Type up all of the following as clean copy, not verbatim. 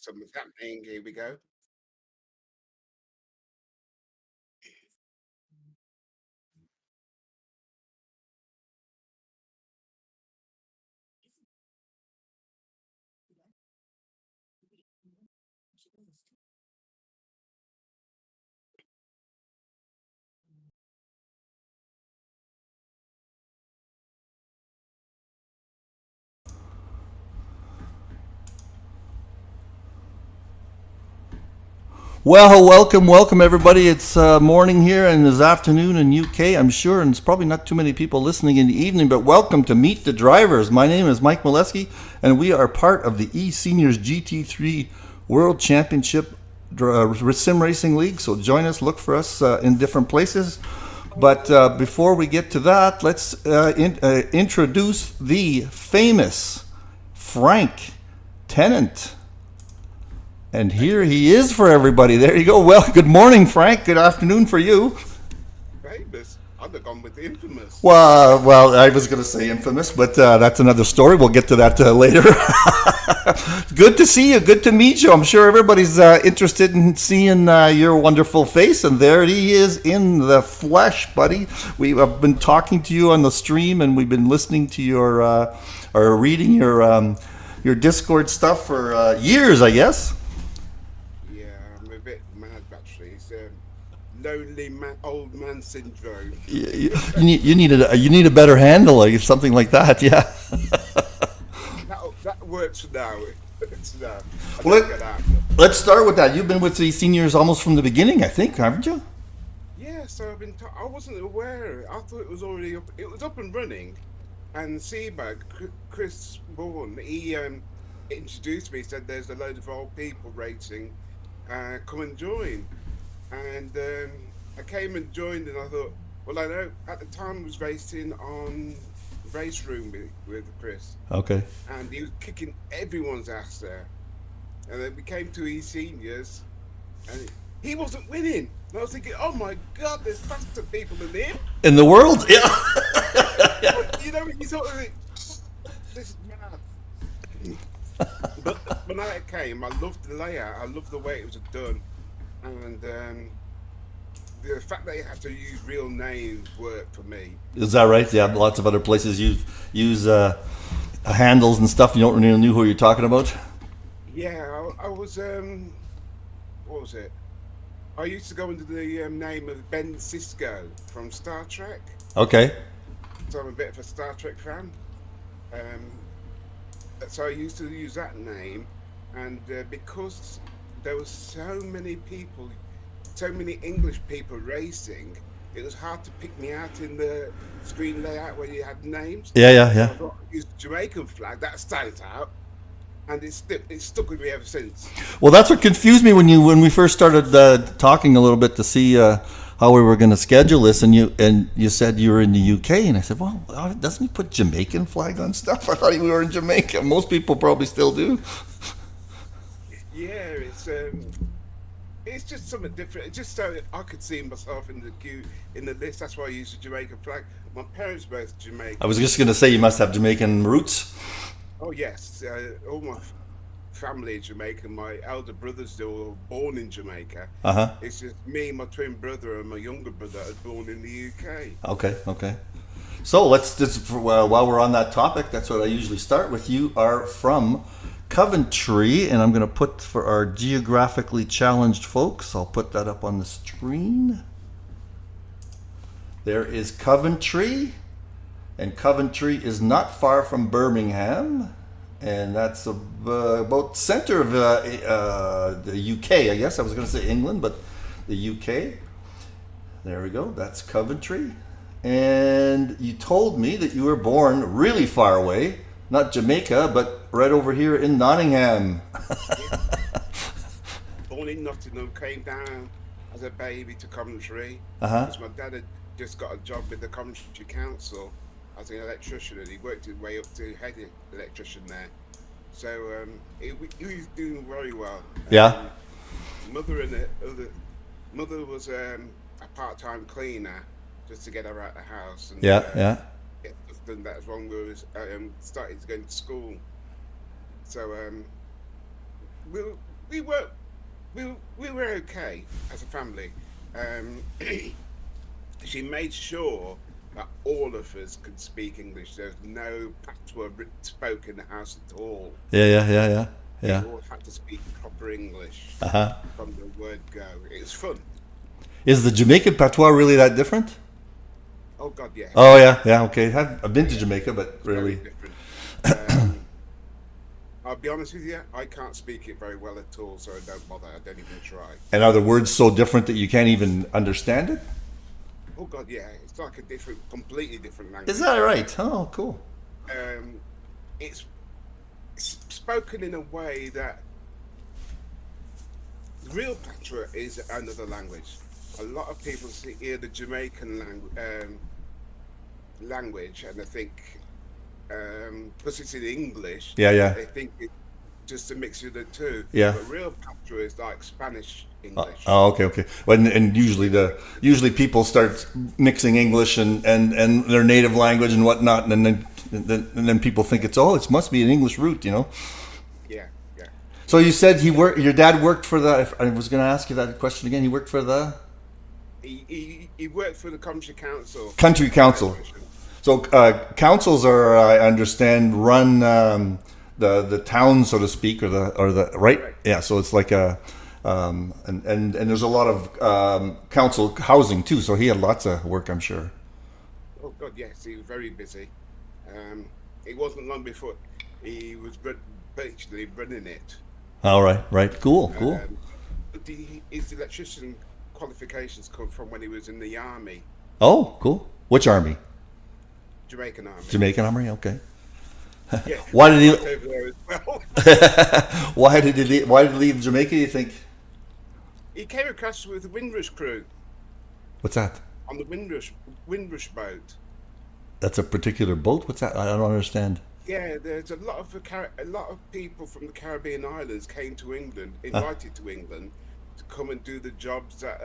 Something's happening. Here we go. Well, welcome everybody. It's morning here and it's afternoon in UK, I'm sure, and it's probably not too many people listening in the evening, but welcome to Meet the Drivers. My name is Mike Meleskie, and we are part of the eSeniors GT3 World Championship Sim Racing League, so join us, look for us in different places. But before we get to that, let's introduce the famous Frank Tennant. And here he is for everybody. There you go. Well, good morning, Frank. Good afternoon for you. Famous. I'd have gone with infamous. Well, I was going to say infamous, but that's another story. We'll get to that later. Good to see you. Good to meet you. I'm sure everybody's interested in seeing your wonderful face. And there he is in the flesh, buddy. I've been talking to you on the stream, and we've been listening to your or reading your Discord stuff for years, I guess. Yeah, I'm a bit mad actually. It's lonely old man syndrome. You need a better handle, or something like that. Yeah. That works for now. It's now. I Well, don't get out. let's start with that. You've been with the seniors almost from the beginning, I think, haven't you? Yeah, so I've been. I wasn't aware. I thought it was already up. It was up and running, and Seabag, Chris Bourne, he introduced me. Said there's a load of old people racing. Come and join. And I came and joined, and I thought, well, I know at the time I was racing on race room with Chris, Okay. and he was kicking everyone's ass there. And then we came to eSeniors, and he wasn't winning. And I was thinking, oh my God, there's faster people than him. In the world, yeah. You know, you sort of think, this is mad. But when I came, I loved the layout. I loved the way it was done, and the fact that you had to use real names worked for me. Is that right? Yeah, lots of other places use handles and stuff. You don't really know who you're talking about. Yeah, I was what was it? I used to go under the name of Ben Cisco from Star Trek, Okay. so I'm a bit of a Star Trek fan. Um, so I used to use that name, and because there were so many people, so many English people racing, it was hard to pick me out in the screen layout where you had names. Yeah, yeah, So yeah. I thought I'd use the Jamaican flag that stands out, and it's stuck with me ever since. Well, that's what confused me when we first started talking a little bit to see how we were going to schedule this, and you said you were in the UK, and I said, well, doesn't he put Jamaican flag on stuff? I thought we were in Jamaica. Most people probably still do. Yeah, it's just something different. Just so I could see myself in the queue in the list. That's why I use the Jamaican flag. My parents both I Jamaican. was just going to say you must have Jamaican roots. Oh yes, all my family is Jamaican. My elder brothers, they were born in Jamaica. Uh huh. It's just me, my twin brother, and my younger brother are born in the UK. Okay. Okay. So let's just while we're on that topic, that's what I usually start with. You are from Coventry, and I'm going to put for our geographically challenged folks. I'll put that up on the screen. There is Coventry, and Coventry is not far from Birmingham, and that's about center of the UK. I guess I was going to say England, but the UK. There we go. That's Coventry. And you told me that you were born really far away, not Jamaica, but right over here in Nottingham. Yeah, born in Nottingham, came down as a baby to Coventry Uh huh. because my dad had just got a job with the Coventry Council as an electrician, and he worked his way up to head electrician there. So he was doing very well. Yeah. Mother and the other mother was a part-time cleaner just to get her out of the house, and Yeah. Yeah. yeah, just done that as long as started going to school. So we we were we were okay as a family. Um, she made sure that all of us could speak English. There's no patois spoken in the house at all. Yeah, yeah, yeah, yeah, We yeah. all had to speak proper English Uh huh. from the word go. It was fun. Is the Jamaican patois really that different? Oh God, Oh yes, yeah, yeah. Okay, I've been to Jamaica, but very really, different. I'll be honest with you, I can't speak it very well at all, so I don't bother. I don't even try. and are the words so different that you can't even understand it? Oh God, yeah, it's like a different, completely different Is language. that right? Oh, cool. Um, it's spoken in a way that real patois is another language. A lot of people hear the Jamaican language and they think, because it's in English, Yeah, yeah, they think it's just a mixture of the two. yeah. But real patois is like Spanish English. Oh, okay, okay. Well, and usually people start mixing English and their native language and whatnot, and then people think it must be an English root, you know. Yeah, yeah. So you said your dad worked for the. If I was going to ask you that question again. He worked for the He worked for the country council. country council. So councils are, I understand, run the town, so to speak, or the right. Correct. Yeah. So it's like a and there's a lot of council housing too. So he had lots of work, I'm sure. Oh God, yes, he was very busy. It wasn't long before he was basically running it. All right, right, cool, cool. But his electrician qualifications come from when he was in the army, Oh, cool. Which army? Jamaican army. Jamaican army. Okay. Yeah, Why did he he? worked over there as well. Why did he leave Jamaica? You think? He came across with the Windrush crew What's that? on the Windrush boat. That's a particular boat. What's that? I don't understand. Yeah, there's a lot of people from the Caribbean islands came to England, Uh, invited to England, to come and do the jobs that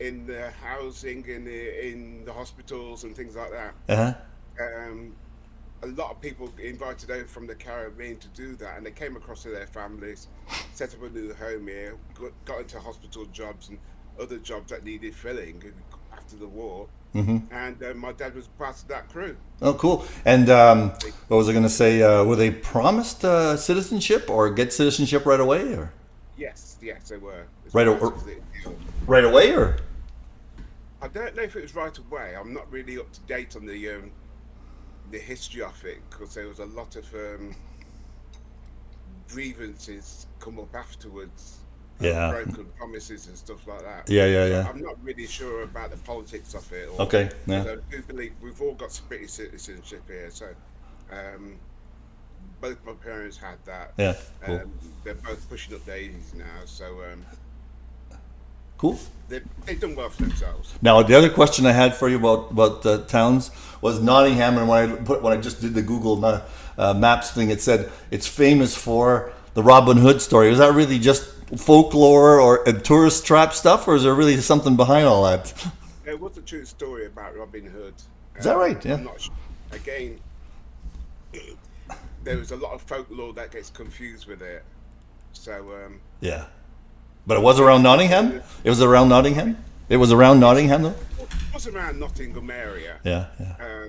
in the housing, in the hospitals and things like that. uh-huh. Um, a lot of people invited over from the Caribbean to do that, and they came across to their families, set up a new home here, got into hospital jobs and other jobs that needed filling after the war. And my dad was part of that crew. Oh, cool. And what was I going to say? Were they promised citizenship or get citizenship right away, or Yes, yes, they were. It's right, part o- of the deal. right away, or? I don't know if it was right away. I'm not really up to date on the history of it because there was a lot of grievances come up afterwards, Yeah. broken promises and stuff like that. Yeah, yeah, So yeah. I'm not really sure about the politics of it. Okay. Yeah. Because I do believe we've all got British citizenship here. So um, both my parents had that. Yeah. Cool. They're both pushing up daisies now. So Cool. they've done well for themselves. Now, the other question I had for you about towns was Nottingham, and when I just did the Google Maps thing, it said it's famous for the Robin Hood story. Is that really just folklore or tourist trap stuff, or is there really something behind all that? There was a true story about Robin Hood. Is that right? Yeah. I'm not sure. Again, there was a lot of folklore that gets confused with it. So Yeah. But it was around Nottingham. It was around Nottingham. It was around Nottingham, though. it was around Nottingham area. Yeah. Yeah.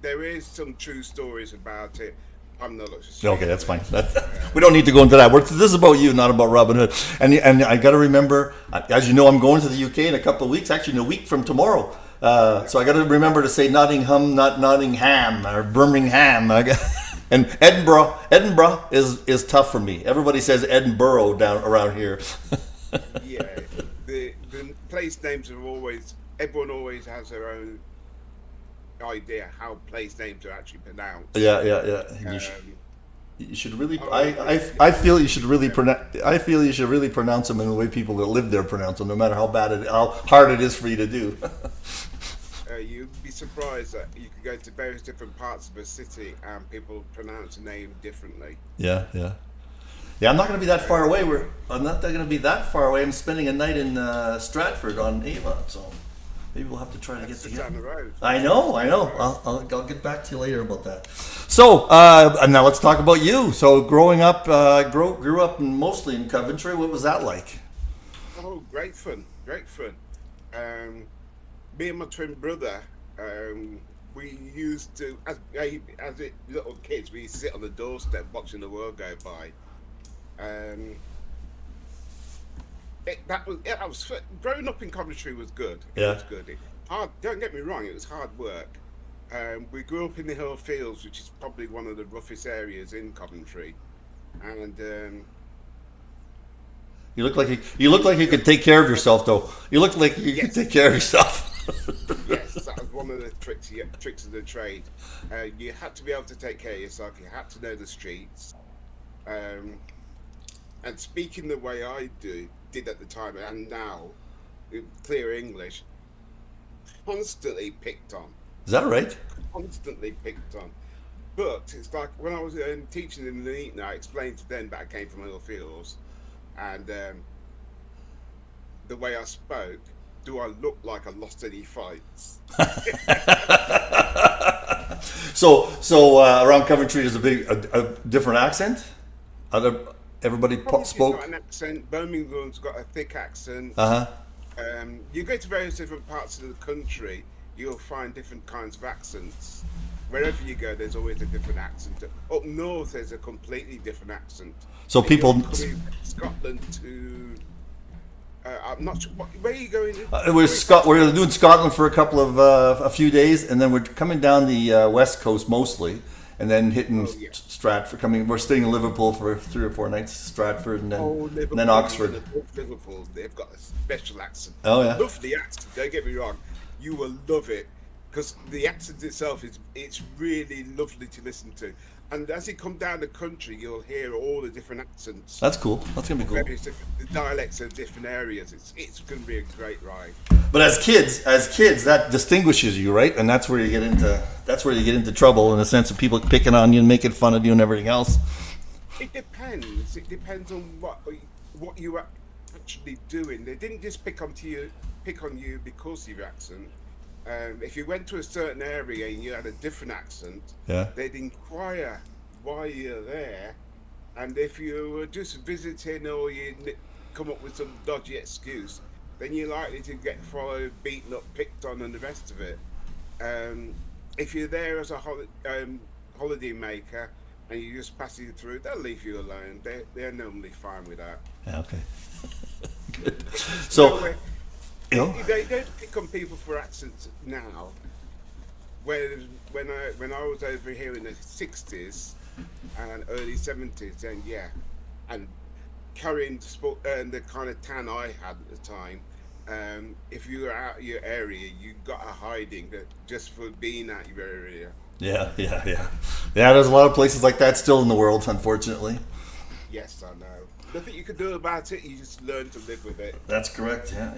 There is some true stories about it. I'm not sure. Okay, that's fine. We don't need to go into that. This is about you, not about Robin Hood. And I got to remember, as you know, I'm going to the UK in a couple of weeks. Actually, in a week from tomorrow. So I got to remember to say Nottingham, not Nottingham or Birmingham. And Edinburgh is tough for me. Everybody says Edinburgh down around here. Yeah, the place names are always. Everyone always has their own idea how place names are actually pronounced. Yeah. And Um, you should really. Oh, I feel you should really pronounce. I feel you should really pronounce them in the way people that live there pronounce them, no matter how how hard it is for you to do. You'd be surprised that you could go to various different parts of a city and people pronounce a name differently. Yeah. I'm not going to be that far away. I'm not going to be that far away. I'm spending a night in Stratford on Avon, so maybe we'll have to try to get That's just together. down the road. I know. I'll get back to you later about that. So and now let's talk about you. So growing up, grew up mostly in Coventry. What was that like? Oh, great fun, great fun. Um, Me and my twin brother, we used to, little kids, we used to sit on the doorstep watching the world go by. Um, that was growing up in Coventry was good. It Yeah. was good. Hard. Don't get me wrong, it was hard work. We grew up in the Hill Fields, which is probably one of the roughest areas in Coventry, and You look like you could take care of yourself, though. You look like you could yes, take care of yourself. yes, that was one of the tricks of the trade. You had to be able to take care of yourself. You had to know the streets. Um, and speaking the way did at the time and now, in clear English, constantly picked on, Is that right? constantly picked on. But it's like when I was teaching in the Eton, I explained to them that I came from Hill Fields, and the way I spoke. Do I look like I lost any fights? So around Coventry, there's a different accent. Other everybody Coventry's got spoke. an accent. Birmingham's got a thick accent. Uh huh. You go to various different parts of the country, you'll find different kinds of accents. Wherever you go, there's always a different accent. Up north, there's a completely different accent. So If you're people, coming from Scotland to, I'm not sure, where are you going? we're doing Scotland for a couple of a few days, and then we're coming down the west coast mostly, and then hitting Oh, yeah. Stratford. We're staying in Liverpool for 3 or 4 nights, Stratford, Oh, and then Liverpool, Oxford. Liverpool, they've got a special accent. Oh yeah. Love the accent. Don't get me wrong, you will love it because the accent itself it's really lovely to listen to. And as you come down the country, you'll hear all the different accents, That's cool. That's gonna be cool. various different the dialects of different areas. It's going to be a great ride. But as kids, that distinguishes you, right? And that's where you get into trouble in the sense of people picking on you and making fun of you and everything else. It depends. It depends on what you are actually doing. They didn't just pick on you because of your accent. If you went to a certain area and you had a different accent, Yeah. they'd inquire why you're there, and if you were just visiting or you come up with some dodgy excuse, then you're likely to get followed, beaten up, picked on, and the rest of it. If you're there as a holiday maker and you're just passing through, they'll leave you alone. They're normally fine with that. Yeah. Okay. Good. So So, you know, they don't pick on people for accents now. Whereas when I was over here in the '60s and early '70s, then yeah, and carrying the kind of tan I had at the time, if you were out of your area, you got a hiding just for being out of your area. yeah. There's a lot of places like that still in the world, unfortunately. Yes, I know. Nothing you can do about it. You just learn to live with it. That's correct. Yeah.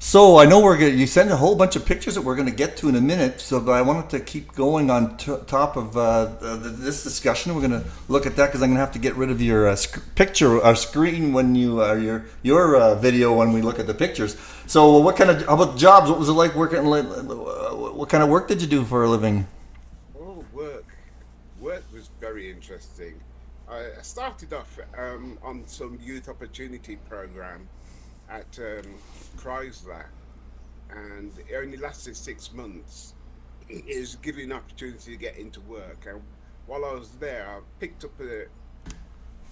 So I know you sent a whole bunch of pictures that we're going to get to in a minute. So, but I wanted to keep going on top of this discussion. We're going to look at that because I'm going to have to get rid of your picture, our screen when you your video when we look at the pictures. So, how about jobs? What was it like working? What kind of work did you do for a living? Oh, work was very interesting. I started off on some youth opportunity program at Chrysler, and it only lasted 6 months. It was giving an opportunity to get into work, and while I was there,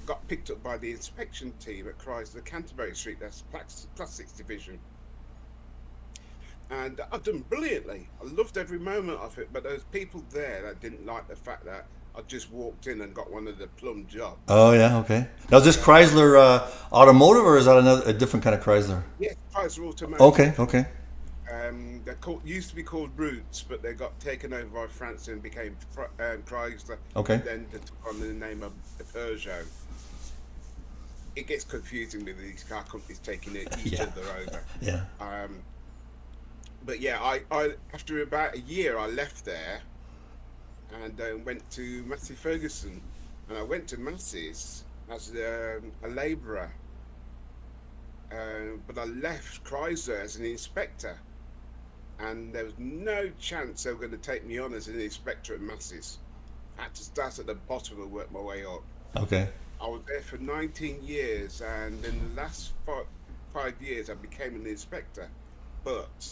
got picked up by the inspection team at Chrysler Canterbury Street. That's plastics division, and I've done brilliantly. I loved every moment of it, but there was people there that didn't like the fact that I just walked in and got one of the plum jobs. Oh yeah, okay. Now is this Chrysler Automotive or is that a different kind of Chrysler? Yes, Chrysler Okay, Automotive. okay, Used to be called Roots, but they got taken over by France and became Chrysler. okay. And then they took on the name of Peugeot. It gets confusing with these car companies taking each Yeah, other over. yeah. But yeah, I after about a year, I left there and went to Massey Ferguson. And I went to Massey's as a labourer. But I left Chrysler as an inspector. And there was no chance they were going to take me on as an inspector at Massey's. had to start at the bottom and work my way up. Okay. I was there for 19 years, and in the last 5 years, I became an inspector. But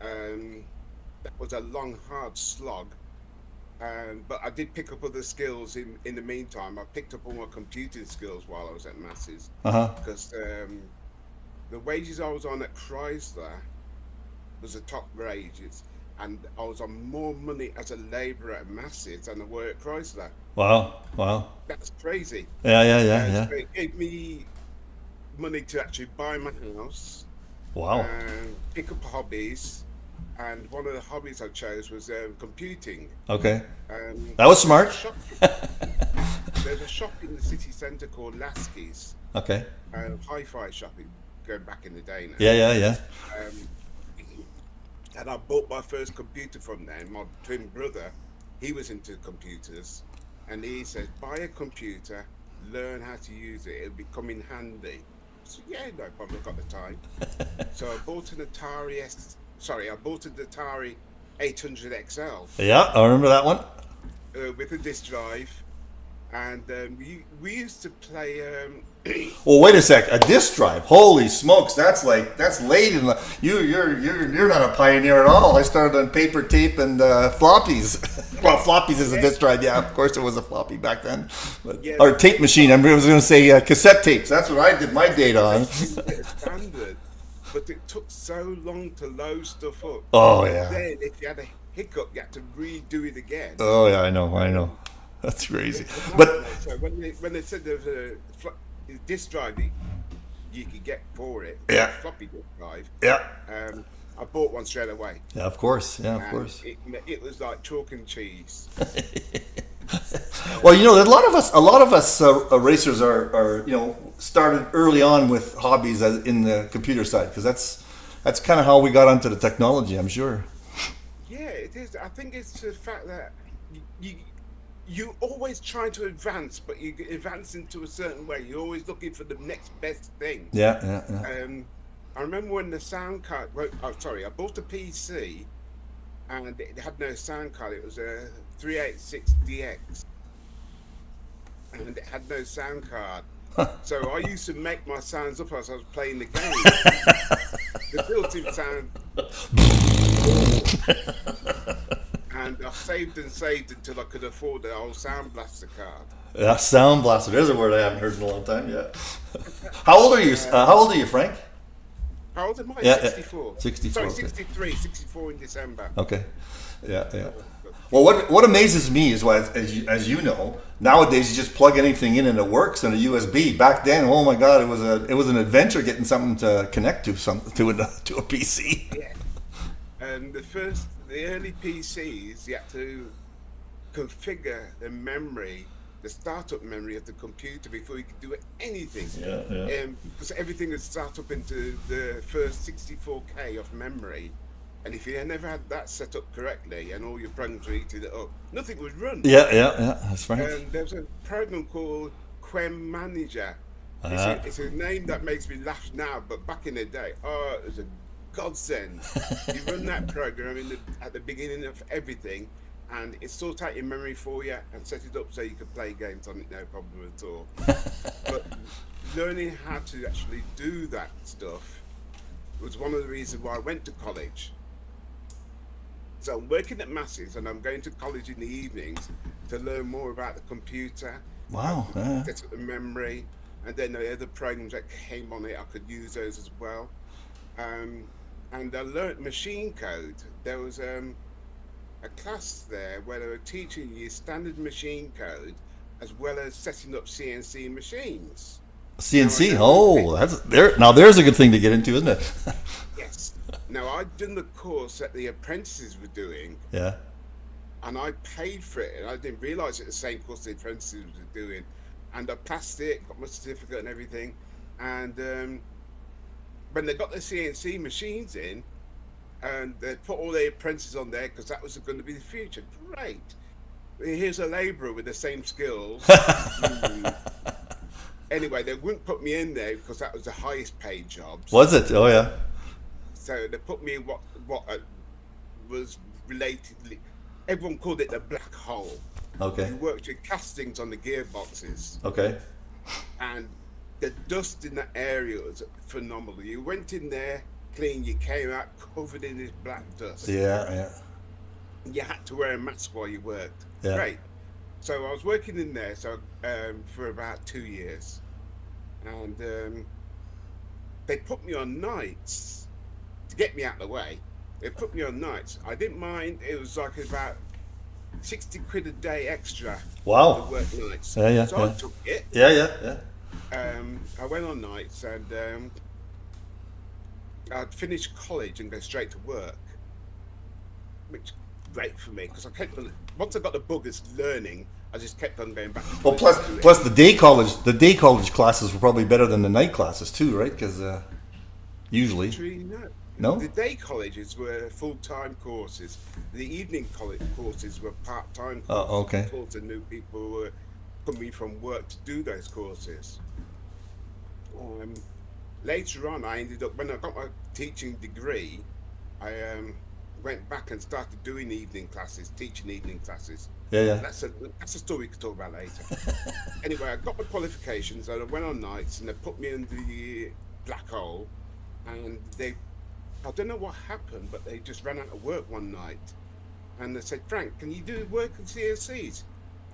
um, that was a long, hard slog. But I did pick up other skills in the meantime. I picked up all my computing skills while I was at Masses, Uh huh. because the wages I was on at Chrysler was the top wages, and I was on more money as a labourer at Masses than I were at Chrysler. Wow. Wow. That's crazy. Yeah. Yeah. Yeah. So Yeah. it gave me money to actually buy my house Wow. and pick up hobbies. And one of the hobbies I chose was computing. Okay. That was There's a smart. shop. There's a shop in the city centre called Meleskie's, Okay. hi-fi shopping, going back in the day now. Yeah. Yeah. Yeah. Um, and I bought my first computer from there. My twin brother, he was into computers, and he said, "Buy a computer, learn how to use it. It'll become in handy." So yeah, no problem. I've got the time. So I bought an Atari I bought an Atari 800 XL Yeah. I remember that one. with a disk drive, and we used to play. Well, wait a sec. A disk drive. Holy smokes! That's late in the. You're not a pioneer at all. I started on paper tape and floppies. Well, floppies is a disk drive. Yeah, of course it was a floppy back then. But, Yeah, or tape machine. I was going to say cassette tapes. That's what I did my data on. standard, but it took so long to load stuff up. Oh And yeah. then if you had a hiccup, you had to redo it again. Oh yeah. I know. I know. That's crazy. It was a But nightmare. So when they said there was a disk drive that you could get for it, Yeah. floppy disk drive, yeah. I bought one straight away, Yeah. Of course. Yeah. Of and course. it was like chalk and cheese. Well, a lot of us racers are started early on with hobbies in the computer side because that's kind of how we got onto the technology. I'm sure. Yeah, it is. I think it's the fact that you always try to advance, but you advance into a certain way. You're always looking for the next best thing. Yeah, yeah, yeah. I remember when the sound card. Well, oh, sorry, I bought a PC and it had no sound card. It was a 386DX, and it had no sound card. So I used to make my sounds up as I was playing the game. The built-in sound. And I saved and saved until I could afford the old Sound Blaster card. Yeah, sound blaster. There's a word I haven't heard in a long time. Yeah. How old are you? How old are you, Frank? How old am I? Yeah, 64. 64, Sorry, okay. 64 in December. Okay. Yeah, yeah. Well, what amazes me is as you know, nowadays you just plug anything in and it works on a USB. Back then, oh my God, it was an adventure getting something to connect to to a PC. Yeah. And the early PCs, you had to configure the memory, the startup memory of the computer before you could do anything. Yeah, yeah. Because everything would start up into the first 64K of memory. And if you had never had that set up correctly and all your programs were eating it up, nothing would run. Yeah, yeah, yeah. That's right. And there's a program called Quem Manager. It's a name that makes me laugh now, but back in the day, oh, it was a godsend. You run that program at the beginning of everything, and it sorts out your memory for you and set it up so you could play games on it, no problem at all. But learning how to actually do that stuff was one of the reasons why I went to college. So I'm working at Masses and I'm going to college in the evenings to learn more about the computer, Wow. how to Yeah. set up the memory, and then the other programs that came on it, I could use those as well. And I learnt machine code. There was a class there where they were teaching you standard machine code as well as setting up CNC machines. CNC. Now, Oh, that's there. Now there's a good thing to get into, isn't it? yes. Now I'd done the course that the apprentices were doing, Yeah. and I paid for it, and I didn't realise it was the same course the apprentices were doing. And I passed it, got my certificate and everything. And when they got the CNC machines in, and they put all the apprentices on there because that was going to be the future. Great. Here's a labourer with the same skills. Anyway, they wouldn't put me in there because that was the highest paid jobs. Was it? Oh yeah. So they put me in what was relatedly, everyone called it the black hole. Okay. You worked with castings on the gearboxes, Okay. and the dust in that area was phenomenal. You went in there clean, you came out covered in this black dust. Yeah. Yeah. You had to wear a mask while you worked. Yeah. Great. So I was working in there for about 2 years, and they put me on nights to get me out of the way. They put me on nights. I didn't mind. It was like about 60 quid a day extra to Wow. work nights. Yeah. Yeah. So I Yeah. took it. Yeah. Yeah. Yeah. I went on nights, and I'd finish college and go straight to work, which great for me because I kept on, once I got the bug as learning, I just kept on going back to Well, college to do plus it. the day college classes were probably better than the night classes too, right? Because usually, Actually, no. no. The day colleges were full-time courses. The evening college courses were part-time courses. Oh, okay. Taught to new people who were coming from work to do those courses. Um, Later on, I ended up when I got my teaching degree, I went back and started doing evening classes, teaching evening classes. Yeah. Yeah. That's a story we could talk about later. Anyway, I got my qualifications and I went on nights and they put me in the black hole, and I don't know what happened, but they just ran out of work one night, and they said, Frank, can you do work in CSCs?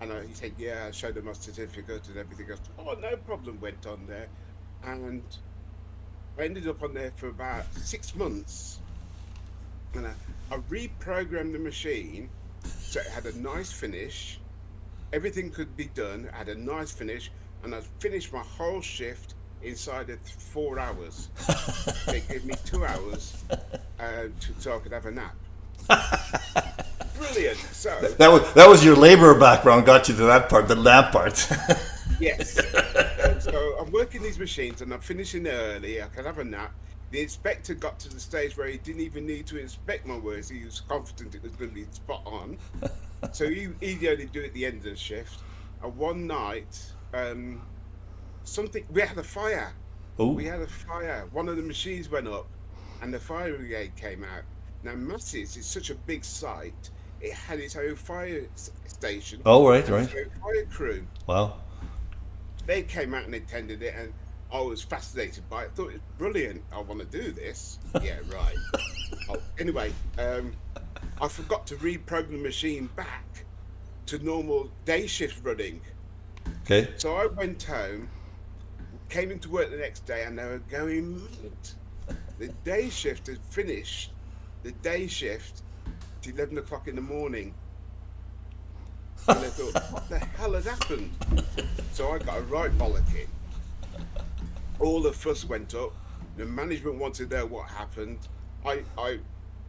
And he said, yeah. I showed them my certificate and everything else. Oh, no problem. Went on there, and I ended up on there for about 6 months, and I reprogrammed the machine so it had a nice finish. Everything could be done. I had a nice finish, and I finished my whole shift inside of 4 hours. They gave me 2 hours so I could have a nap. Brilliant. So That was your labor background got you to that part, the lab part. yes. So I'm working these machines and I'm finishing early. I can have a nap. The inspector got to the stage where he didn't even need to inspect my work. He was confident it was going to be spot on. So he'd only do it at the end of the shift. And one night, we had a fire. Oh. We had a fire. One of the machines went up and the fire brigade came out. Now, Masses is such a big site. It had its own fire station. Oh, right, its right. own fire crew. Wow. They came out and attended it, and I was fascinated by it. I thought it was brilliant. I want to do this. Yeah, right. Anyway, I forgot to reprogram the machine back to normal day shift running. Okay. So I went home, came into work the next day, and they were going mad. The day shift had finished. The day shift at 11 o'clock in the morning. And I thought, what the hell had happened? So I got a right bollocking. All the fuss went up. The management wanted to know what happened. I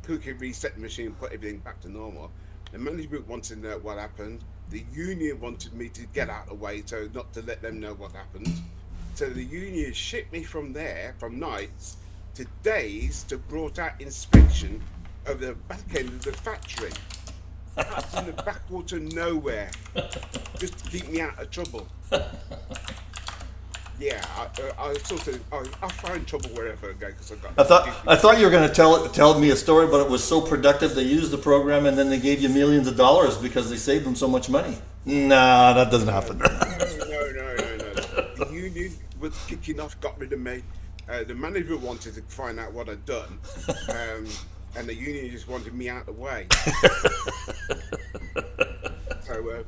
quickly reset the machine and put everything back to normal. The management wanted to know what happened. The union wanted me to get out of the way, so not to let them know what happened. So the union shipped me from there, from nights, to days to brought out inspection of the back end of the factory. That's in the backwater nowhere, just to keep me out of trouble. Yeah, I find trouble wherever I go because I got. I thought you were going to tell me a story, but it was so productive. They used the program and then they gave you millions of dollars because they saved them so much money. Nah, that doesn't happen. No. The union was kicking off, got rid of me. The manager wanted to find out what I'd done, and the union just wanted me out of the way. So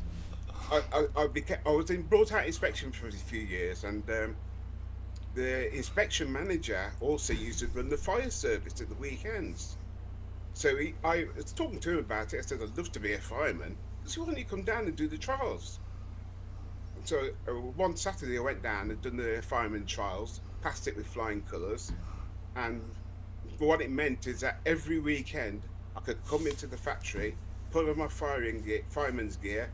I was in brought out inspection for a few years, and the inspection manager also used to run the fire service at the weekends. So I was talking to him about it. I said, I'd love to be a fireman. He said, why don't you come down and do the trials? And so one Saturday I went down and done the fireman trials, passed it with flying colours, and what it meant is that every weekend I could come into the factory, put on my fireman's gear,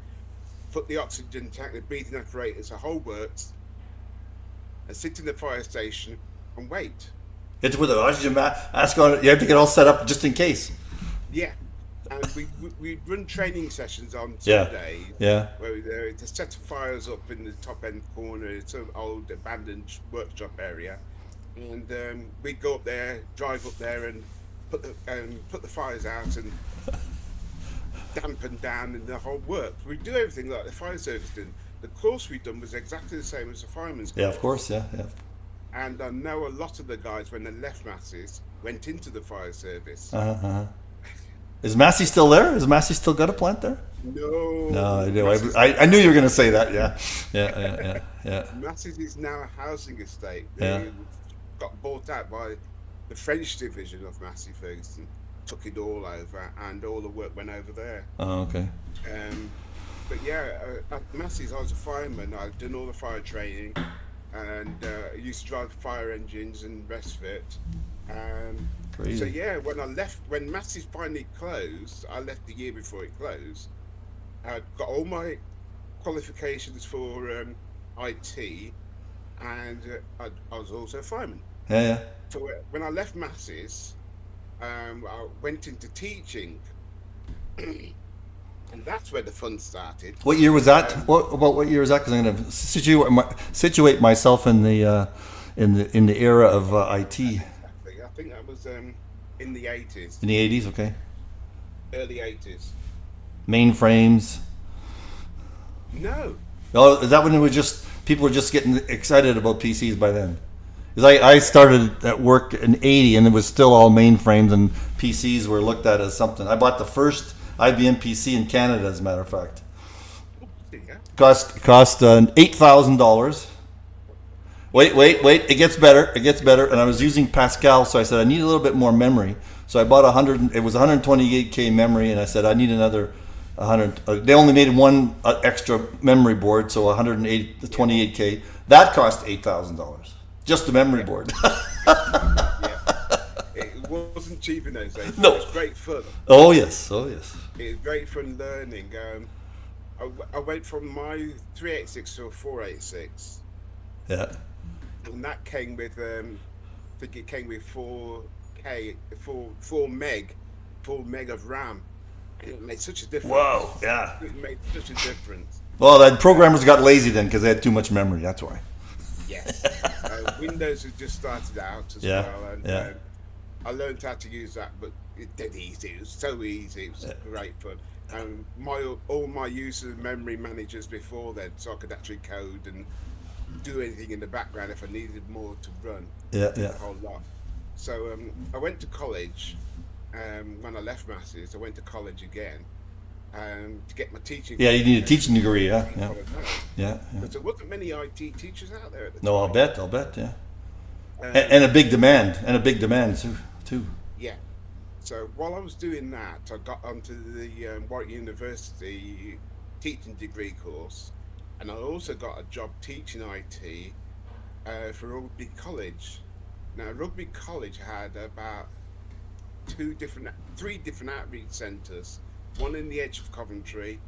put the oxygen tank, the breathing apparatus, the whole works, and sit in the fire station and wait. You have to put the oxygen mask on. You have to get all set up just in case. Yeah, and we run training sessions on Yeah. Sundays. Yeah. Where there's a set of fires up in the top end corner. It's an old abandoned workshop area, and we go up there, drive up there, and put the fires out and dampened down in the whole work. We do everything like the fire service did. The course we'd done was exactly the same as the fireman's Yeah, course. of course. Yeah, yeah. And I know a lot of the guys, when they left Masses, went into the fire service. Uh-huh. Is Massey still there? Has Massey still got a plant there? No, I No, do. Masses, I knew you were going to say that. Yeah, yeah, yeah, yeah, yeah. Masses is now a housing estate. Yeah. They got bought out by the French division of Massey Ferguson, took it all over, and all the work went over there. Oh, okay. Um, but yeah, at Massey's, I was a fireman. I'd done all the fire training, and I used to drive fire engines and rest of it. So Crazy. yeah, when Massey's finally closed, I left the year before it closed. I'd got all my qualifications for IT, and I was also a fireman. Yeah, yeah. So when I left Masses, I went into teaching, and that's where the fun started. What year was that? Um, What year was that? Because I'm going to situate myself in the in the era of IT in I think that was in the 80s, the 80s. Okay. early 80s. Mainframes. No, Oh, is that when it was just people were just getting excited about PCs by then? Because I started at work in '80 and it was still all mainframes and PCs were looked at as something. I bought the first IBM PC in Canada, as a matter of fact. yeah. Cost $8,000. Wait! It gets better. It gets better. And I was using Pascal, so I said I need a little bit more memory. So I bought 100. It was 128K memory, and I said I need another 100. They only made one extra memory board, so 128K. That cost $8,000. Just the memory board. Yeah, it wasn't cheap in those days. But No. it was great fun. Oh yes. Oh yes. It was great fun learning. I went from my 386 to a 486, Yeah. and that came with I think it came with 4K, 4 meg of RAM. And it made such a difference. Whoa. Yeah. It made such a difference. Well, the programmers got lazy then because they had too much memory. That's why. Yes. Windows had just started out as Yeah, well, and yeah. I learned how to use that, but it did easy. It was so easy. It was great fun. And all my use of memory managers before then, so I could actually code and do anything in the background if I needed more to run. Yeah, Did yeah. a whole lot. So I went to college. When I left Masses, I went to college again to get my teaching. Yeah, you need a teaching degree. Yeah, qualification. yeah, yeah. Yeah. Because there wasn't many IT teachers out there at the No, time. I'll bet, yeah. Um, And a big demand too. Yeah. So while I was doing that, I got onto the Warwick University teaching degree course, and I also got a job teaching IT for Rugby College. Now, Rugby College had about three different outreach centres, one in the edge of Coventry,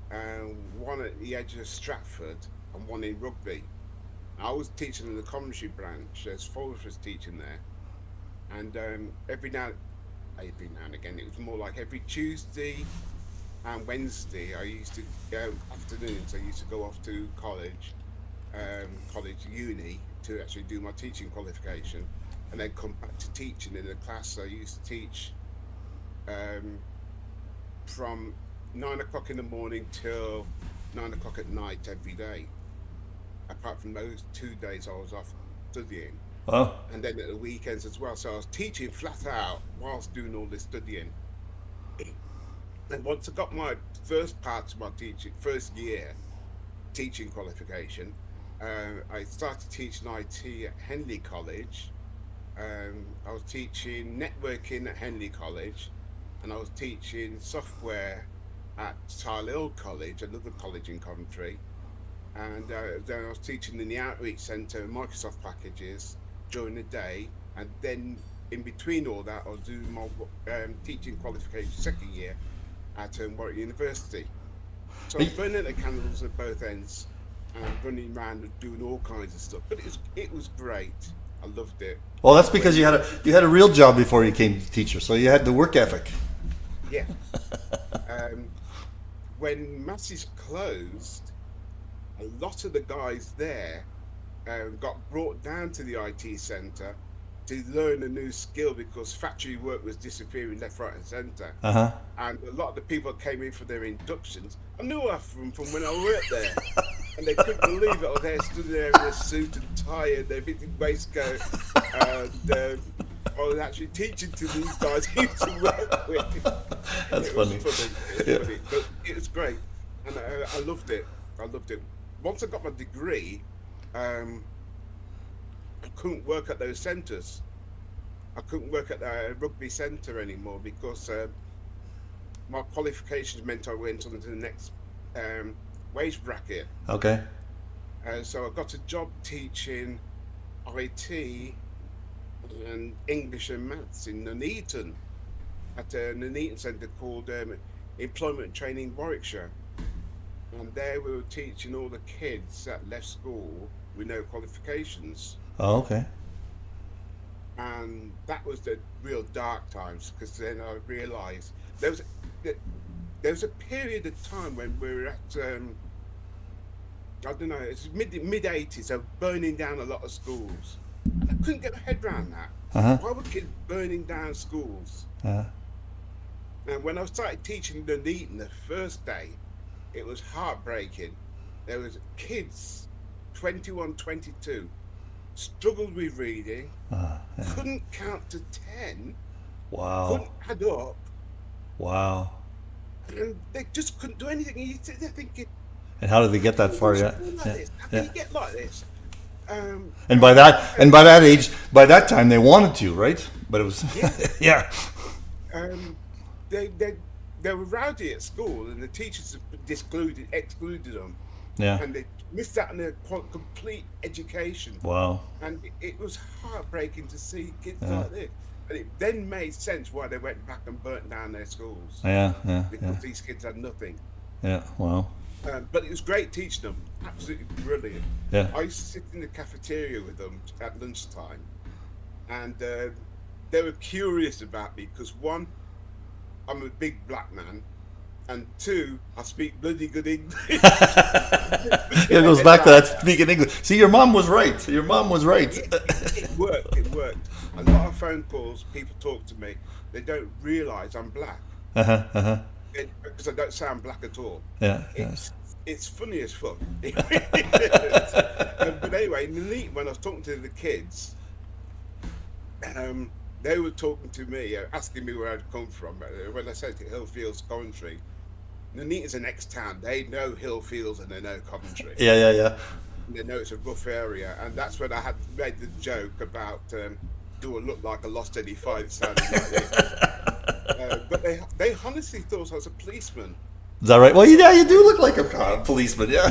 one at the edge of Stratford, and one in Rugby. I was teaching in the Coventry branch. There's four of us teaching there, and every now and again, it was more like every Tuesday and Wednesday. I used to go afternoons. I used to go off to college uni to actually do my teaching qualification, and then come back to teaching in the class. I used to teach from 9 o'clock in the morning till 9 o'clock at night every day. Apart from those 2 days, I was off studying, Well, and then at the weekends as well. So I was teaching flat out whilst doing all this studying. And once I got my first part of my teaching, first year teaching qualification, I started teaching IT at Henley College. I was teaching networking at Henley College, and I was teaching software at Tyler College, another college in Coventry. And then I was teaching in the outreach centre Microsoft packages during the day, and then in between all that, I was doing my teaching qualification second year at Warwick University. So I was burning the candles at both ends and running around and doing all kinds of stuff. But it was great. I loved it. well, that's because you had a real job before you came to teacher, so you had the work ethic. Yeah. When Massey's closed, a lot of the guys there got brought down to the IT centre to learn a new skill because factory work was disappearing left, right, and centre. Uh-huh. And a lot of the people that came in for their inductions, I knew half of them from when I worked there. And they couldn't believe it. I was there, stood there in a suit and tie and their fitted waistcoat. And I was actually teaching to these guys who used to work with. That's It funny. was funny. It was funny. But it was great. And I loved it. I loved it. Once I got my degree, I couldn't work at those centres. I couldn't work at the rugby centre anymore because my qualifications meant I went on to the next wage bracket. Okay. So I got a job teaching IT and English and Maths in Nuneaton at a Nuneaton centre called Employment Training Warwickshire. And there we were teaching all the kids that left school with no qualifications. Oh, okay. And that was the real dark times because then I realised there was a period of time when we were at I don't know, it's mid 80s, of burning down a lot of schools. And I couldn't get my head around that. Uh-huh. Why were kids burning down schools? Uh, And when I started teaching Nuneaton the first day, it was heartbreaking. There was kids, 21, 22, struggled with reading, yeah. couldn't count to 10, Wow. couldn't add up, Wow. and they just couldn't do anything. And you sit there thinking, And how did they get that far? "What's Yeah. wrong like Yeah. this? How Yeah. can you get like this?" And by that age, by that time, they wanted to, right? But it was, yeah. They they were rowdy at school, and the teachers excluded them, Yeah. and they missed out on their complete education. Wow. And it was heartbreaking to see kids Yeah. like this. And it then made sense why they went back and burnt down their schools Yeah. Yeah. because Yeah. these kids had nothing. Yeah. Wow. But it was great teaching them, absolutely brilliant. Yeah. I used to sit in the cafeteria with them at lunchtime, and they were curious about me because one, I'm a big black man, and two, I speak bloody good English. It goes back to that speaking English. See, your mom was right. Your mom was right. It worked. It worked. A lot of phone calls, people talk to me. They don't realise I'm black Uh-huh. Uh-huh. because I don't sound black at all. Yeah. Yeah. It's funny as fuck. It really is. But anyway, when I was talking to the kids, they were talking to me, asking me where I'd come from. When I said Hillfields, Coventry, Nuneaton's the next town. They know Hillfields and they know Coventry. Yeah. Yeah. Yeah. They know it's a rough area, and that's when I had made the joke about do I look like I lost any fight sounding like this. But they honestly thought I was a policeman. Is that right? Well, yeah, you do look like a policeman. Yeah.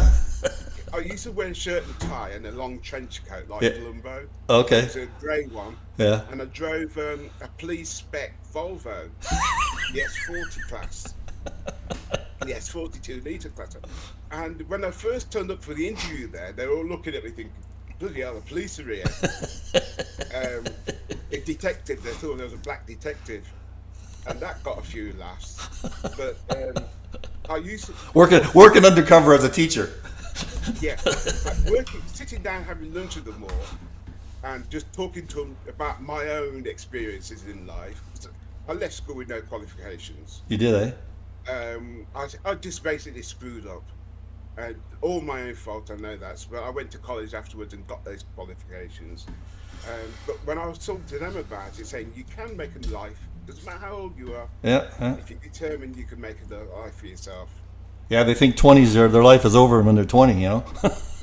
I used to wear a shirt and tie and a long trench coat like Yeah. Columbo. Okay. It's a grey one, Yeah. and I drove a police spec Volvo, the S40 class, the S42 litre class. And when I first turned up for the interview there, they were all looking at me thinking, bloody hell, the police are here. A detective, they thought there was a black detective. And that got a few laughs. But I used to... Working undercover as a teacher. Yeah. Sitting down having lunch with them all and just talking to them about my own experiences in life. I left school with no qualifications. You did, eh? I just basically screwed up. All my own fault, I know that. But I went to college afterwards and got those qualifications. But when I was talking to them about it, saying you can make a life, doesn't matter how old you are, Yeah. Yeah. if you're determined, you can make a life for yourself. Yeah, they think 20s their life is over when they're 20, you know?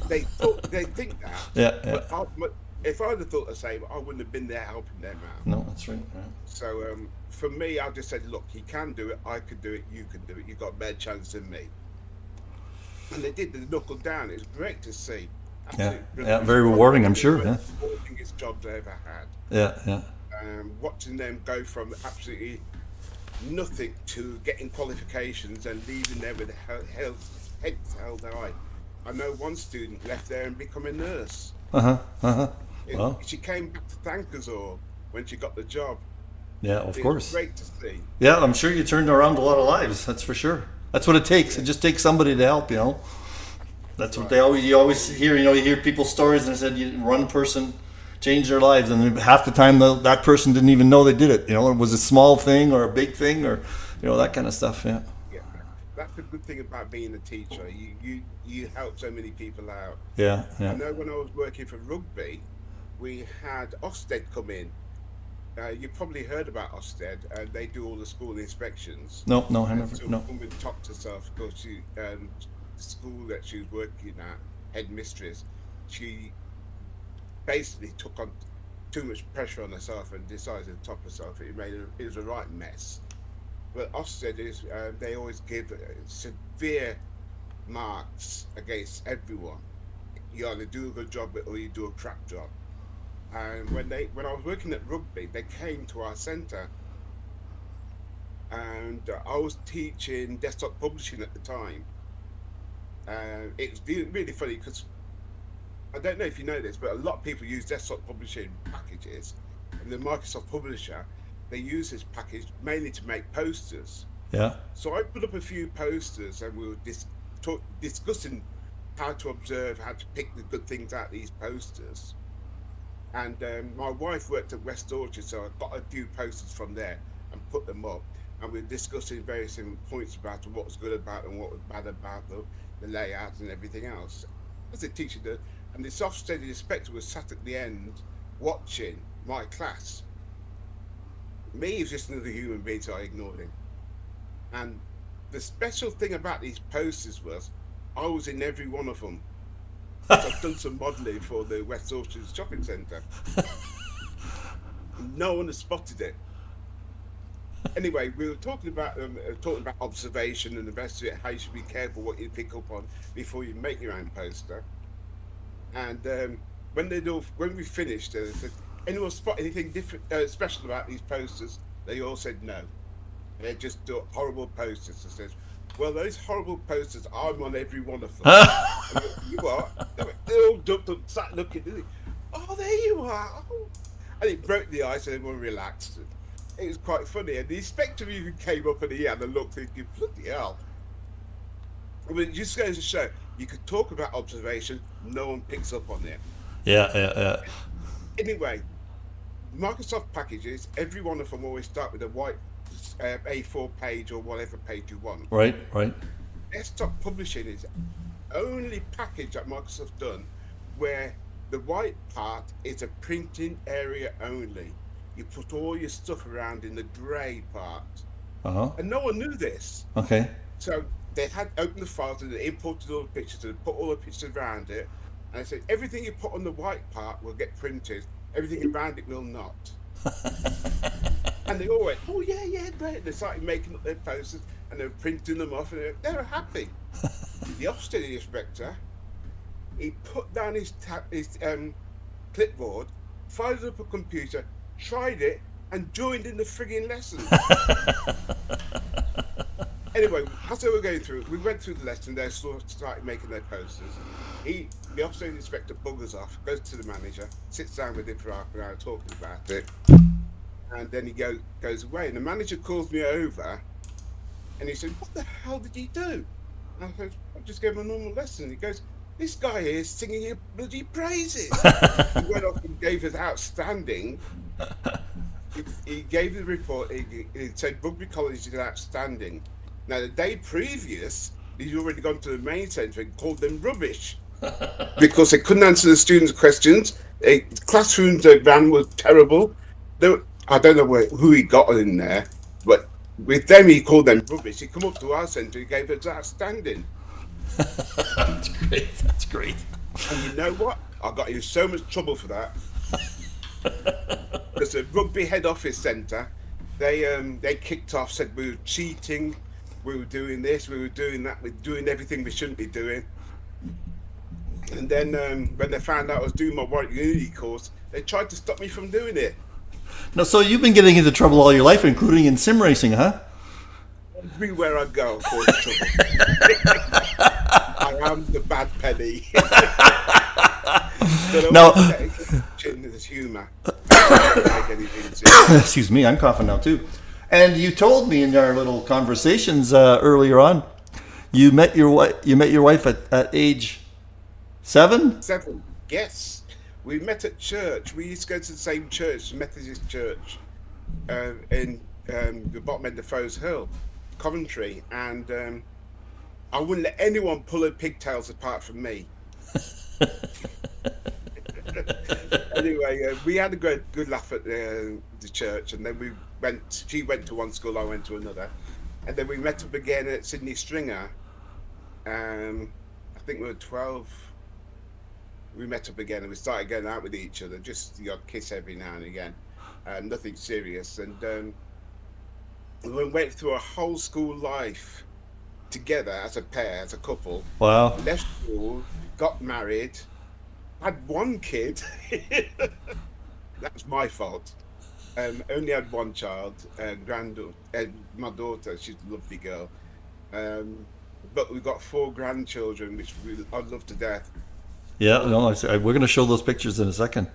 They think that. Yeah, yeah. But if I'd have thought the same, I wouldn't have been there helping them out. No, that's right. Yeah. So for me, I just said, look, he can do it, I could do it, you can do it. You've got a better chance than me. And they did. They knuckled down. It was great to see. Yeah, Absolutely yeah, very rewarding, I'm sure. Yeah, one of the biggest jobs I ever had. yeah, yeah. Watching them go from absolutely nothing to getting qualifications and leaving there with heads held high. I know one student left there and become a nurse. Well, She came back to thank us all when she got the job. yeah, of It was course. great to see. Yeah, I'm sure you turned around a lot of lives. That's for sure. That's what it takes. It just takes somebody to help, you know. That's what you always hear. You know, you hear people's stories, and they said one person change their lives, and half the time that person didn't even know they did it. It was a small thing or a big thing, or that kind of stuff. Yeah. Yeah, that's the good thing about being a teacher. You help so many people out. Yeah. I Yeah. know when I was working for rugby, we had Ofsted come in. You probably heard about Ofsted. They do all the school inspections. No. No. I And never. so No. woman topped herself because the school that she was working at, headmistress, she basically took on too much pressure on herself and decided to top herself. It was a right mess. But Ofsted is they always give severe marks against everyone. You either do a good job or you do a crap job. And when I was working at rugby, they came to our centre, and I was teaching desktop publishing at the time. It's really funny because I don't know if you know this, but a lot of people use desktop publishing packages, and the Microsoft Publisher, they use this package mainly to make posters. Yeah. So I put up a few posters, and we were discussing how to observe, how to pick the good things out of these posters. And my wife worked at West Orchard, so I got a few posters from there and put them up. And we were discussing various points about what was good about them, what was bad about them, the layout and everything else. As a teacher did, and the soft-steady inspector was sat at the end watching my class. Me, he was just another human being, so I ignored him. And the special thing about these posters was I was in every one of them. So I've done some modelling for the West Orchard Shopping Centre. No one has spotted it. Anyway, we were talking about observation and the rest of it, how you should be careful what you pick up on before you make your own poster. And when we finished, they said, anyone spot anything different, special about these posters? They all said no. They're just horrible posters. I said, well, those horrible posters, I'm on every one of them. And you are. They all jumped up, sat looking. Oh, there you are. Oh. And it broke the ice, and everyone relaxed. It was quite funny. And the inspector even came up and he had a look, thinking, bloody hell. But it just goes to show, you could talk about observation, no one picks up on it. Yeah. Anyway, Microsoft packages, every one of them always start with a white A4 page or whatever page you want. Right. Desktop publishing is the only package that Microsoft's done where the white part is a printing area only. You put all your stuff around in the grey part. And no one knew this. Okay. So they had opened the files and they imported all the pictures and put all the pictures around it. And they said, everything you put on the white part will get printed. Everything around it will not. And they all went, oh, yeah, great. They started making up their posters and they were printing them off and they were happy. The Ofsted inspector, he put down his clipboard, fired up a computer, tried it, and joined in the frigging lesson. Anyway, as they were going through, we went through the lesson, they started making their posters. The Ofsted inspector buggers off, goes to the manager, sits down with him for half an hour talking about it, and then he goes away. And the manager calls me over, and he said, what the hell did you do? And I said, I just gave him a normal lesson. He goes, this guy here is singing your bloody praises. He went off and gave us outstanding. He gave the report, he said Rugby College is outstanding. Now, the day previous, he'd already gone to the main centre and called them rubbish because they couldn't answer the students' questions. The classrooms they ran were terrible. I don't know who he got in there, but with them, he called them rubbish. He come up to our centre, he gave us outstanding. That's great. And you know what? I got in so much trouble for that. Because the rugby head office centre, they kicked off, said we were cheating, we were doing this, we were doing that, we were doing everything we shouldn't be doing. And then when they found out I was doing my Warwick Unity course, they tried to stop me from doing it. No, so you've been getting into trouble all your life, including in sim racing, huh? Everywhere I go, I cause trouble. I am the bad penny. No. There's humour. Excuse me, I'm coughing now too. And you told me in our little conversations earlier on, you met your wife at age 7? 7, yes. We met at church. We used to go to the same church, Methodist church, in the bottom end of Foes Hill, Coventry, and I wouldn't let anyone pull her pigtails apart from me. Anyway, we had a good laugh at the church, and then we went. She went to one school, I went to another, and then we met up again at Sydney Stringer. I think we were 12. We met up again, and we started going out with each other, just the odd kiss every now and again, nothing serious. And we went through a whole school life together as a pair, as a couple. Wow. Left school, got married, had one kid. That's my fault. Only had one child, granddaughter, my daughter. She's a lovely girl. But we've got 4 grandchildren, which I love to death. Yeah, no, we're going to show those pictures in a second.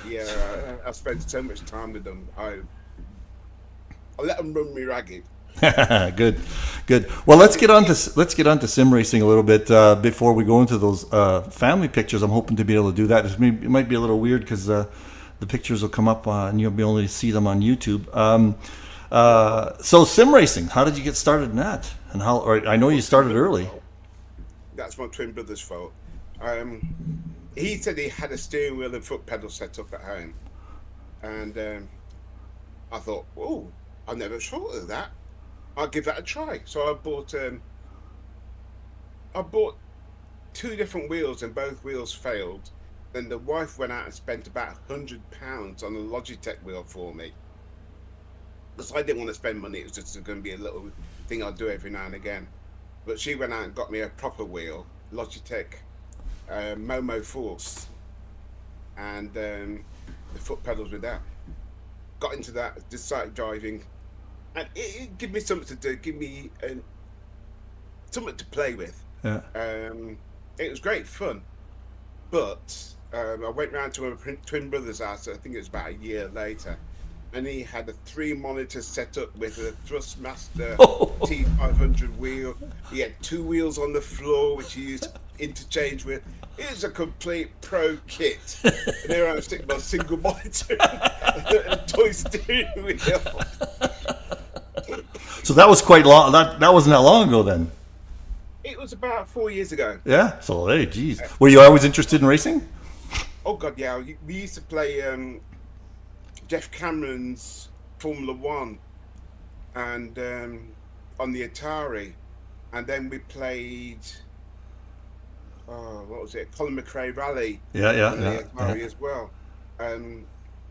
Yeah, I spent so much time with them. I let them run me ragged. Good, good. Well, let's get on to sim racing a little bit before we go into those family pictures. I'm hoping to be able to do that. It might be a little weird because the pictures will come up and you'll be able to see them on YouTube. So sim racing, how did you get started in that? And how? Or I know you started early. That's my twin brother's fault. He said he had a steering wheel and foot pedal set up at home, and I thought, oh, I never thought of that. I'll give that a try. So I bought 2 different wheels, and both wheels failed. Then the wife went out and spent about £100 on a Logitech wheel for me, because I didn't want to spend money. It was just going to be a little thing I'd do every now and again. But she went out and got me a proper wheel, Logitech Momo Force, and the foot pedals with that. Got into that, just started driving, and it gave me something to do, give me something to play with. Yeah. It was great fun, but I went round to my twin brother's house. I think it was about a year later, and he had a 3 monitor set up with a Thrustmaster T500 wheel. He had 2 wheels on the floor, which he used to interchange with. It was a complete pro kit. And there I was sticking my single monitor and toy steering wheel. So that was quite long. That wasn't that long ago then. It was about 4 years ago. Yeah. So hey, geez, were you always interested in racing? Oh God, yeah. We used to play Jeff Cameron's Formula One, and on the Atari, and then we played. Oh, what was it? Colin McRae Rally. Yeah, on the Atari as well. And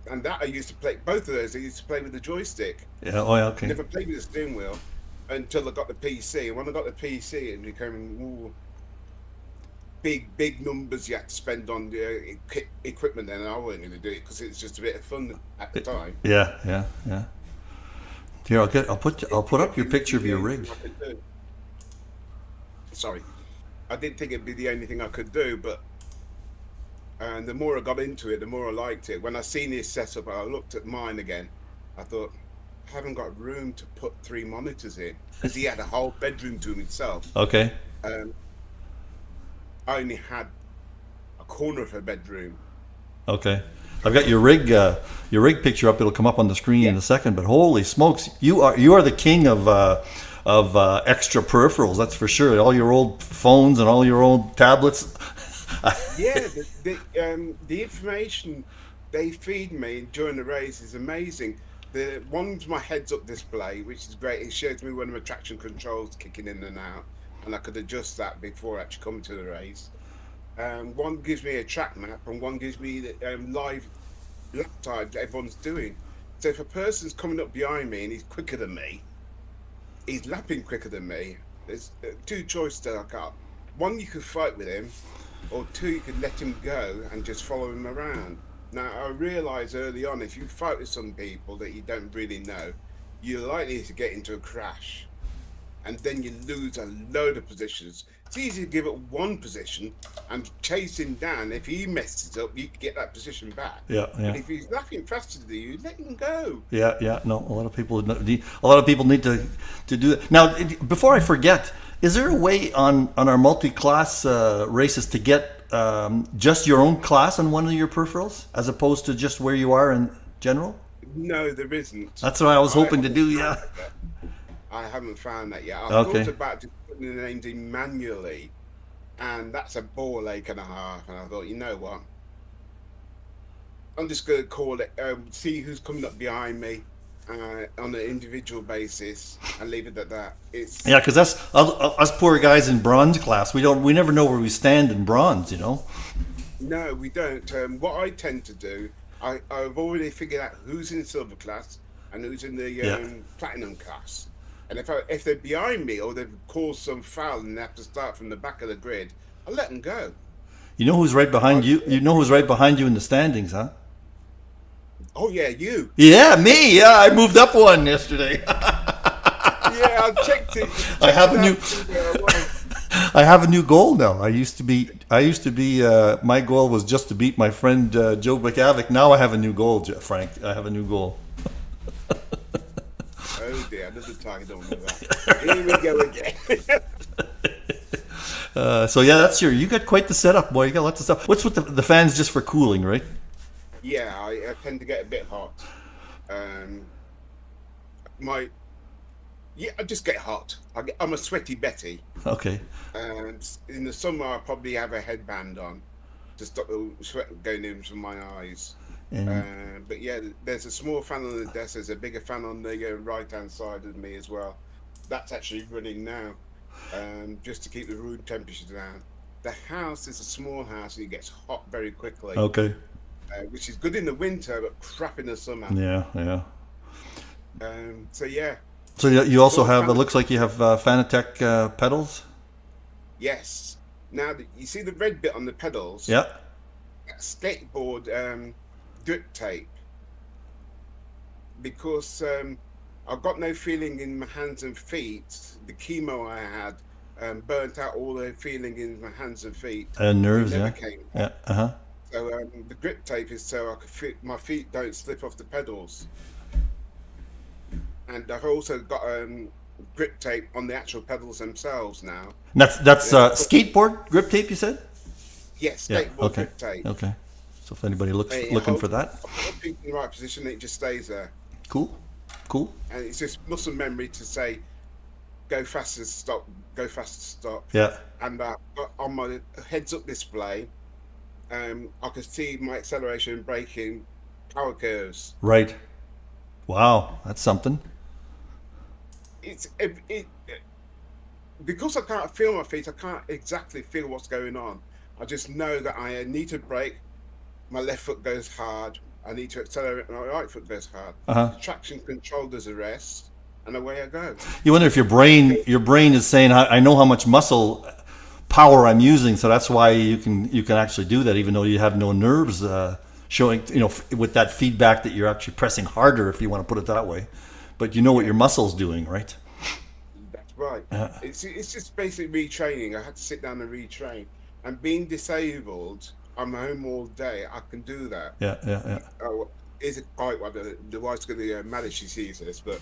that I used to play. Both of those I used to play with the joystick. Yeah. Oh, yeah. Okay. Never played with the steering wheel until I got the PC. And when I got the PC, it became big numbers you had to spend on the equipment. Then and I wasn't going to do it because it's just a bit of fun at the time. Yeah. Here, I'll put up your picture of your rig. Sorry, I didn't think it'd be the only thing I could do, but and the more I got into it, the more I liked it. When I seen his setup, I looked at mine again. I thought, I haven't got room to put 3 monitors in, because he had a whole bedroom to himself. Okay. I only had a corner of a bedroom. Okay. I've got your rig picture up. It'll come up on the screen in a second. But holy smokes, you are the king of extra peripherals. That's for sure. All your old phones and all your old tablets. Yeah, the information they feed me during the race is amazing. The one's my heads-up display, which is great. It shows me when my traction control's kicking in and out, and I could adjust that before I actually come to the race. One gives me a track map, and one gives me the live lap times everyone's doing. So if a person's coming up behind me and he's quicker than me, he's lapping quicker than me, there's 2 choices I got. One, you could fight with him, or 2, you could let him go and just follow him around. Now, I realised early on, if you fight with some people that you don't really know, you're likely to get into a crash, and then you lose a load of positions. It's easy to give up one position and chase him down. If he messes up, you can get that position back. Yeah. But if he's laughing faster than you, let him go. Yeah. No, a lot of people need to do that. Now, before I forget, is there a way on our multi-class races to get just your own class on one of your peripherals, as opposed to just where you are in general? No, there isn't. That's what I was I hoping to haven't do. found Yeah. that yet. I haven't found that yet. I thought Okay. about just putting the names in manually, and that's a ball ache and a half. And I thought, you know what? I'm just going to call it, see who's coming up behind me on an individual basis, and leave it at that. Yeah, because us poor guys in bronze class. We never know where we stand in bronze. You know. No, we don't. What I tend to do, I've already figured out who's in the silver class and who's in the Yeah. platinum class. And if they're behind me or they've caused some foul and they have to start from the back of the grid, I let them go. You know who's right behind I, you? You know who's right behind you in the standings, huh? oh yeah, you. Yeah, me. Yeah, I moved up one yesterday. Yeah, I checked it. I Checked have it a new. out to where I was. I have a new goal now. I used to be. My goal was just to beat my friend Joe McAvick. Now I have a new goal, Frank. I have a new goal. Oh dear, another target. Don't know that. Here we go again. So yeah, that's you got quite the setup, boy. You got lots of stuff. What's with the fans just for cooling, right? Yeah, I tend to get a bit hot. Um, my Yeah, I just get hot. I'm a sweaty Betty. Okay. And in the summer, I probably have a headband on to stop the sweat going in from my eyes. And But yeah, there's a small fan on the desk. There's a bigger fan on the right-hand side of me as well. That's actually running now, just to keep the room temperature down. The house is a small house and it gets hot very quickly, okay. which is good in the winter, but crap in the summer. Yeah, yeah. So yeah, So you also small have. It fan. looks like you have Fanatec pedals. Yes. Now you see the red bit on the pedals. Yeah. Skateboard grip tape, because I've got no feeling in my hands and feet. The chemo I had burnt out all the feeling in my hands and feet. And It nerves. never Yeah. came Yeah. back. Uh-huh. So the grip tape is so I can fit my feet don't slip off the pedals. And I've also got grip tape on the actual pedals themselves now. And that's Yeah, skateboard grip tape. You said. yes, Yeah. skateboard Okay. grip tape. Okay. So if anybody It looking for holds, that, I put my feet in the right position, it just stays there. cool. Cool. And it's just muscle memory to say, go faster, stop, go faster, stop. Yeah. And on my heads-up display, I can see my acceleration and braking power curves. Right. Wow. That's something. It because I can't feel my feet, I can't exactly feel what's going on. I just know that I need to brake. My left foot goes hard. I need to accelerate. My right foot goes hard. Uh-huh. The traction control does a rest, and away I go. You wonder if your brain is saying, I know how much muscle power I'm using, so that's why you can actually do that, even though you have no nerves showing, with that feedback that you're actually pressing harder, if you want to put it that way. But you know what Yeah, your muscle's doing, right? that's right. Yeah. It's just basically retraining. I had to sit down and retrain. And being disabled, I'm home all day. I can do that. Yeah. Yeah. Yeah. Oh, is it quite what the wife's going to mad if she sees this? But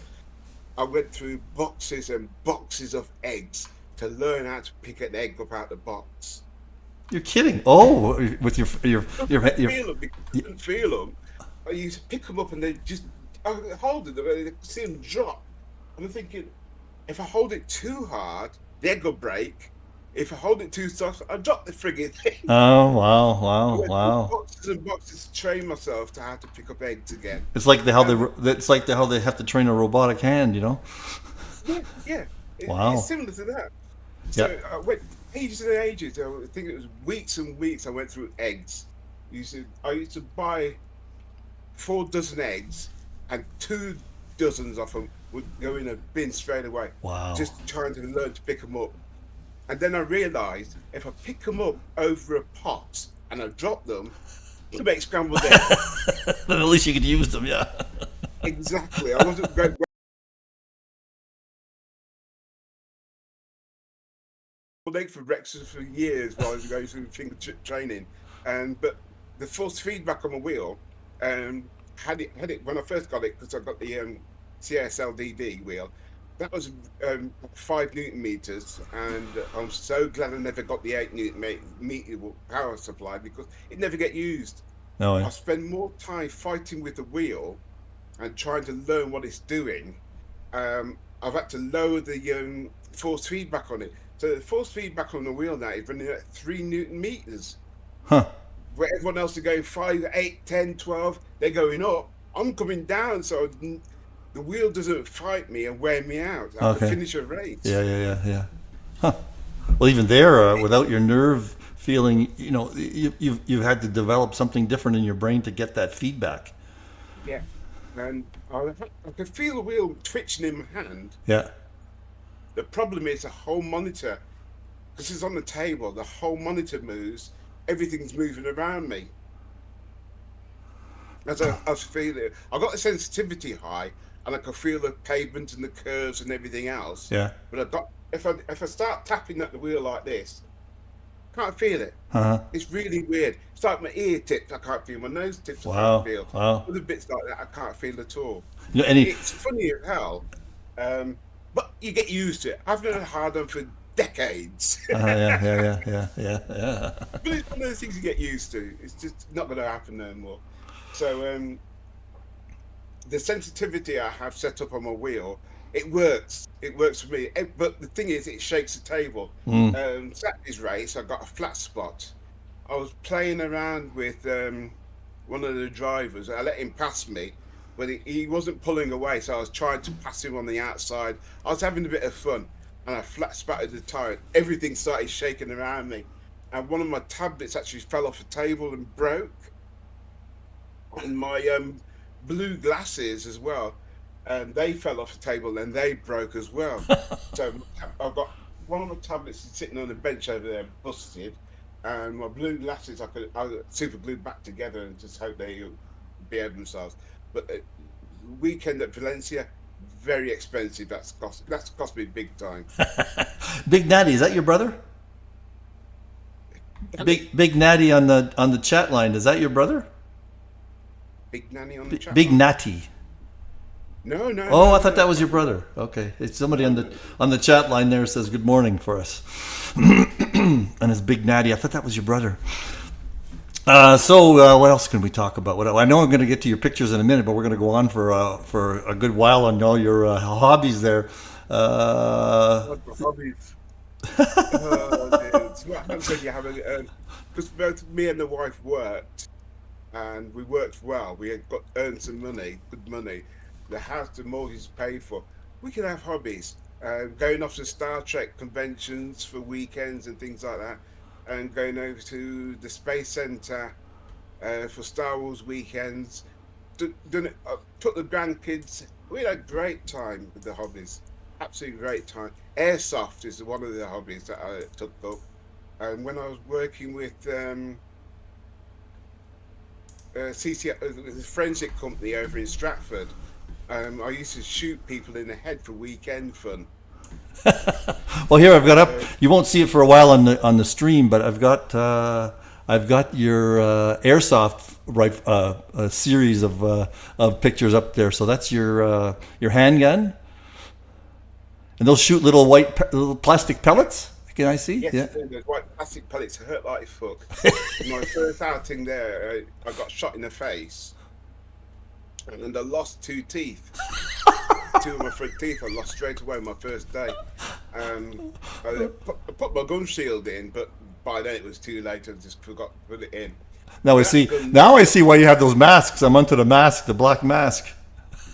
I went through boxes and boxes of eggs to learn how to pick an egg up out the box. You're kidding. Oh, with your Feel them because I couldn't feel them. I used to pick them up and they just I could hold them and I could see them drop. And I'm thinking, if I hold it too hard, the egg will break. If I hold it too soft, I drop the frigging thing. Oh, wow, I wow, went through wow. boxes and boxes to train myself to how to pick up eggs again. It's like Um, how they have to train a robotic hand. yeah, yeah, it's Wow. similar to that. Yeah. So I went ages and ages. I think it was weeks and weeks. I went through eggs. I used to buy 4 dozen eggs, and 2 dozens of them would go in a bin straight away. Wow. Just trying to learn to pick them up. And then I realised if I pick them up over a pot and I drop them, to make scrambled eggs. Then at least you could use them. Yeah. Exactly. I wasn't going egg for breakfast for years while I was going through finger training. But the force feedback on my wheel, had it when I first got it, because I got the CSLDD wheel. that was 5 Newton meters, and I'm so glad I never got the 8 Newton meter power supply because it never get used. No way. I spend more time fighting with the wheel and trying to learn what it's doing. I've had to lower the force feedback on it. So the force feedback on the wheel now is running at 3 Newton meters. Huh. Where everyone else is going 5, 8, 10, 12, they're going up. I'm coming down, so the wheel doesn't fight me and wear me out. I can Okay. finish a race. Yeah. Huh. Well, even there, without your nerve feeling, you've had to develop something different in your brain to get that feedback. Yeah. And I can feel the wheel twitching in my hand. Yeah. The problem is the whole monitor, because it's on the table, the whole monitor moves, everything's moving around me. As I was feeling it, I got the sensitivity high, and I could feel the pavement and the curves and everything else. Yeah. But if I start tapping at the wheel like this, can't feel it. Uh-huh. It's really weird. It's like my ear tips, I can't feel. My nose tips, I can't Wow. feel. Wow. Other bits like that, I can't feel at all. Any. It's funny as hell, but you get used to it. I've known hard on for decades. Yeah. But it's one of those things you get used to. It's just not going to happen no more. So the sensitivity I have set up on my wheel, it works. It works for me. But the thing is, it shakes the table. Mm. Saturday's race, I got a flat spot. I was playing around with one of the drivers. I let him pass me, but he wasn't pulling away, so I was trying to pass him on the outside. I was having a bit of fun, and I flat spattered the tire. Everything started shaking around me, and one of my tablets actually fell off a table and broke, and my blue glasses as well, and they fell off the table and they broke as well. So I've got one of my tablets sitting on the bench over there, busted, and my blue glasses I super glued back together and just hope they behave themselves. But weekend at Valencia, very expensive. That's cost me big time. Big Natty, is that your brother? Big Natty on the chat line. Is that your brother? Big Nanny on the chat Big line? Natty. No, no. Oh, no, I thought no. that was your brother. Okay, it's somebody on the chat line there says good morning for us, and it's Big Natty. I thought that was your brother. So what else can we talk about? I know I'm going to get to your pictures in a minute, but we're going to go on for a good while on all your hobbies there. What the hobbies? Dude. So what happens when you have because both me and the wife worked, and we worked well. We had earned some money, good money. The house, the mortgage is paid for. We can have hobbies, going off to Star Trek conventions for weekends and things like that, and going over to the Space Center for Star Wars weekends. Took the grandkids. We had a great time with the hobbies. Absolutely great time. Airsoft is one of the hobbies that I took up. And when I was working with the forensic company over in Stratford, I used to shoot people in the head for weekend fun. Well, here I've got up. Uh, You won't see it for a while on the stream, but I've got your airsoft a series of pictures up there. So that's your handgun, and they'll shoot little little plastic pellets. Can I see? yes, Yeah. those white plastic pellets hurt like fuck. My first outing there, I got shot in the face, and I lost 2 teeth. Two of my front teeth I lost straight away my first day. I put my gun shield in, but by then it was too late. I just forgot to put it in. Now I That see. gun, Now I see why you have those masks. I'm onto the mask, the black mask.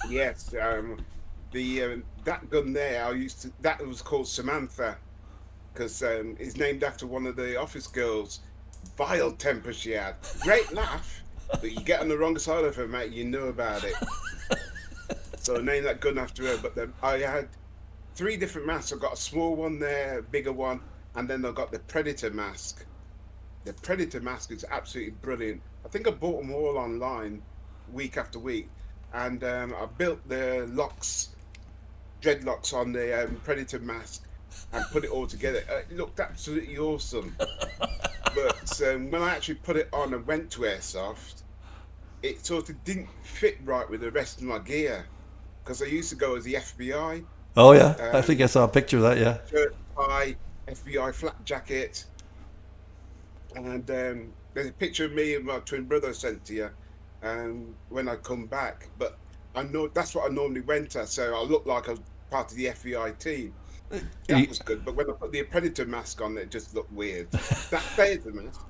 yes, the that gun there that was called Samantha because it's named after one of the office girls. Vile temper she had. Great laugh, but you get on the wrong side of her, mate, you know about it. So I named that gun after her. But then I had 3 different masks. I got a small one there, a bigger one, and then I got the Predator mask. The Predator mask is absolutely brilliant. I think I bought them all online, week after week, and I built the dreadlocks on the Predator mask, and put it all together. It looked absolutely awesome. But when I actually put it on and went to Airsoft, it sort of didn't fit right with the rest of my gear because I used to go as the FBI. Oh yeah, I Um, think I saw a picture of that. Yeah. shirt, tie, FBI flak jacket, and there's a picture of me and my twin brother sent to you when I come back. But I know that's what I normally went at, so I looked like I was part of the FBI team. That Y- was good, but when I put the Predator mask on, it just looked weird. That Predator mask,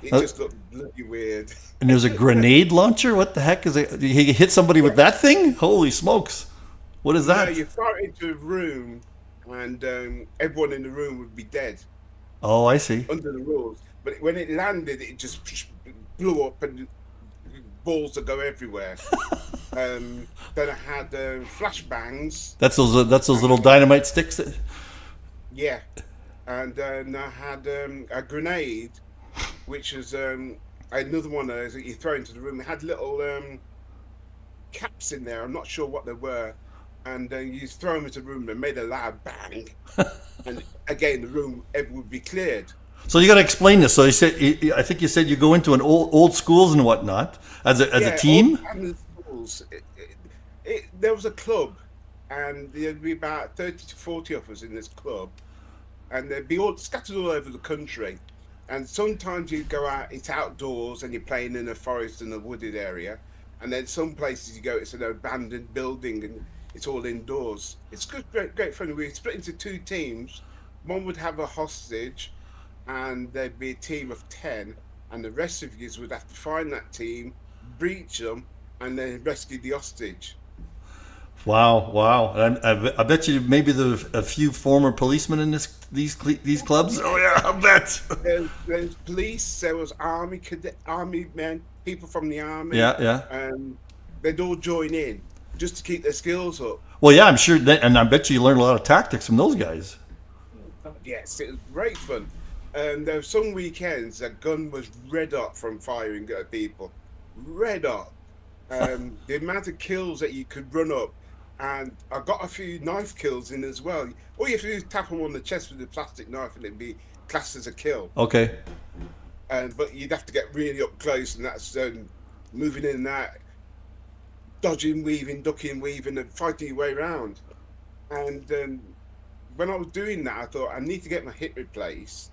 it uh, just looked bloody weird. And there's a grenade launcher. What the heck is it? He hit somebody with Yeah. that thing? Holy smokes! What is No, that? you fire it into a room, and everyone in the room would be dead Oh, I see. under the rules. But when it landed, it just blew up and balls that go everywhere. Then I had flashbangs. That's those little dynamite sticks. Yeah, and then I had a grenade, which was another one of those that you throw into the room. It had little caps in there. I'm not sure what they were, and you just throw them into the room and made a loud bang, and again the room it would be cleared. So you got to explain this. So you said, I think you said you go into an old schools and whatnot as a Yeah, all team. the schools. There was a club, and there'd be about 30 to 40 of us in this club, and they'd be all scattered all over the country. And sometimes you go out, it's outdoors, and you're playing in a forest and a wooded area. And then some places you go, it's an abandoned building, and it's all indoors. It's good, great fun. We split into two teams. One would have a hostage, and there'd be a team of 10, and the rest of you would have to find that team, breach them, and then rescue the hostage. Wow, wow. And I bet you maybe there's a few former policemen in these clubs. Oh yeah, I bet. There's police, there was army cadet, army men, people from the army. Yeah, yeah. They'd all join in just to keep their skills up. Well, yeah, I'm sure that, and I bet you learned a lot of tactics from those guys. Yes, it was great fun. There were some weekends that gun was red hot from firing at people, red hot. The amount of kills that you could run up, and I got a few knife kills in as well. All you have to do is tap them on the chest with a plastic knife, and it'd be classed as a kill. Okay. But you'd have to get really up close, and that's moving in and out, dodging, weaving, ducking, weaving, and fighting your way around. And when I was doing that, I thought I need to get my hip replaced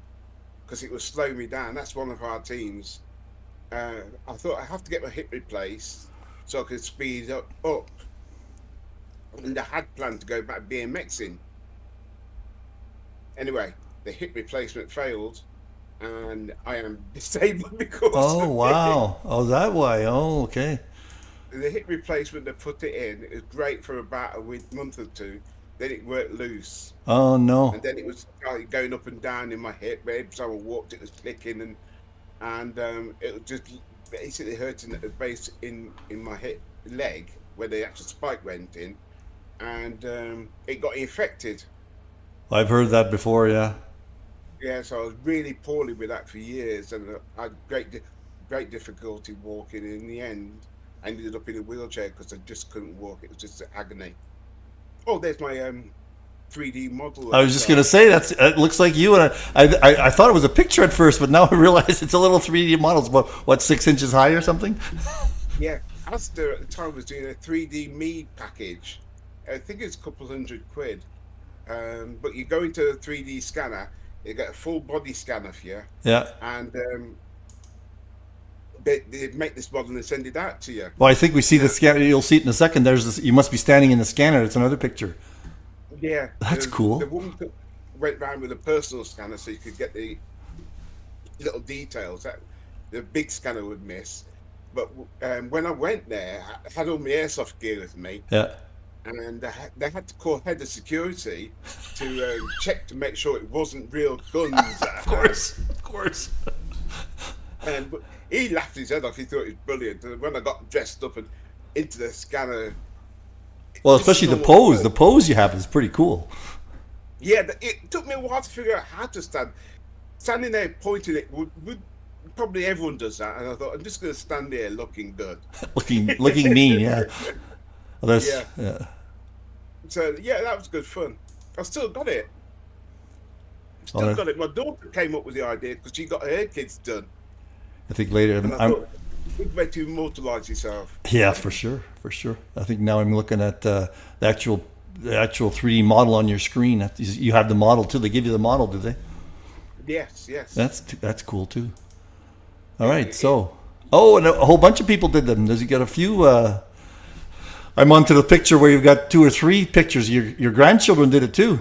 because it was slowing me down. That's one of our teams. I thought I have to get my hip replaced so I could speed up. And I had planned to go back BMXing. Anyway, the hip replacement failed, and I am disabled because Oh of it. wow. Oh, that why. Oh, okay. The hip replacement they put it in, it was great for about a month or two. Then it worked loose, Oh and no. then it was going up and down in my hip. Every time I walked, it was clicking, and it was just basically hurting at the base in my hip leg where the actual spike went in, and it got infected. I've heard that before. Yeah. Yeah, so I was really poorly with that for years, and I had great difficulty walking. In the end, I ended up in a wheelchair because I just couldn't walk. It was just agony. Oh, there's my 3D model I of was just gonna say it looks like you, and I thought it was a picture at first, but now I realize it's a little 3D model. It's what 6 inches high or something. yeah. Asda at the time was doing a 3D mead package. I think it's a couple £100. But you go into a 3D scanner, you get a full body scanner for you, Yeah. and they make this model and send it out to you. Well, I think we see the Now, scanner. You'll see it in a second. There's this. You must be standing in the scanner. It's another picture. yeah, That's the cool. woman went round with a personal scanner so you could get the little details that the big scanner would miss. But when I went there, I had all my airsoft gear with me, Yeah. and they had to call head of security to check to make sure it wasn't real guns that Of I had. course. Of course. But he laughed his head off. He thought it was brilliant. And when I got dressed up and into the scanner, Well, this is especially the all pose. what The pose you have is pretty cool. yeah, it took me a while to figure out how to stand. Standing there pointing it would probably everyone does that, and I thought I'm just going to stand here looking good. Looking mean. Yeah. Well, that's Yeah. yeah. So yeah, that was good fun. I still got it. Well, Still got it. My daughter came up with the idea because she got her kids done, I think later. and I I'm thought, good way to immortalise yourself. Yeah, for sure, for sure. I think now I'm looking at the actual the actual 3D model on your screen. You have the model too. They give you the model, do they? Yes, yes. That's cool too. All It- right, it- so and a whole bunch of people did them. Does you get a few? I'm onto the picture where you've got 2 or 3 pictures. Your grandchildren did it too.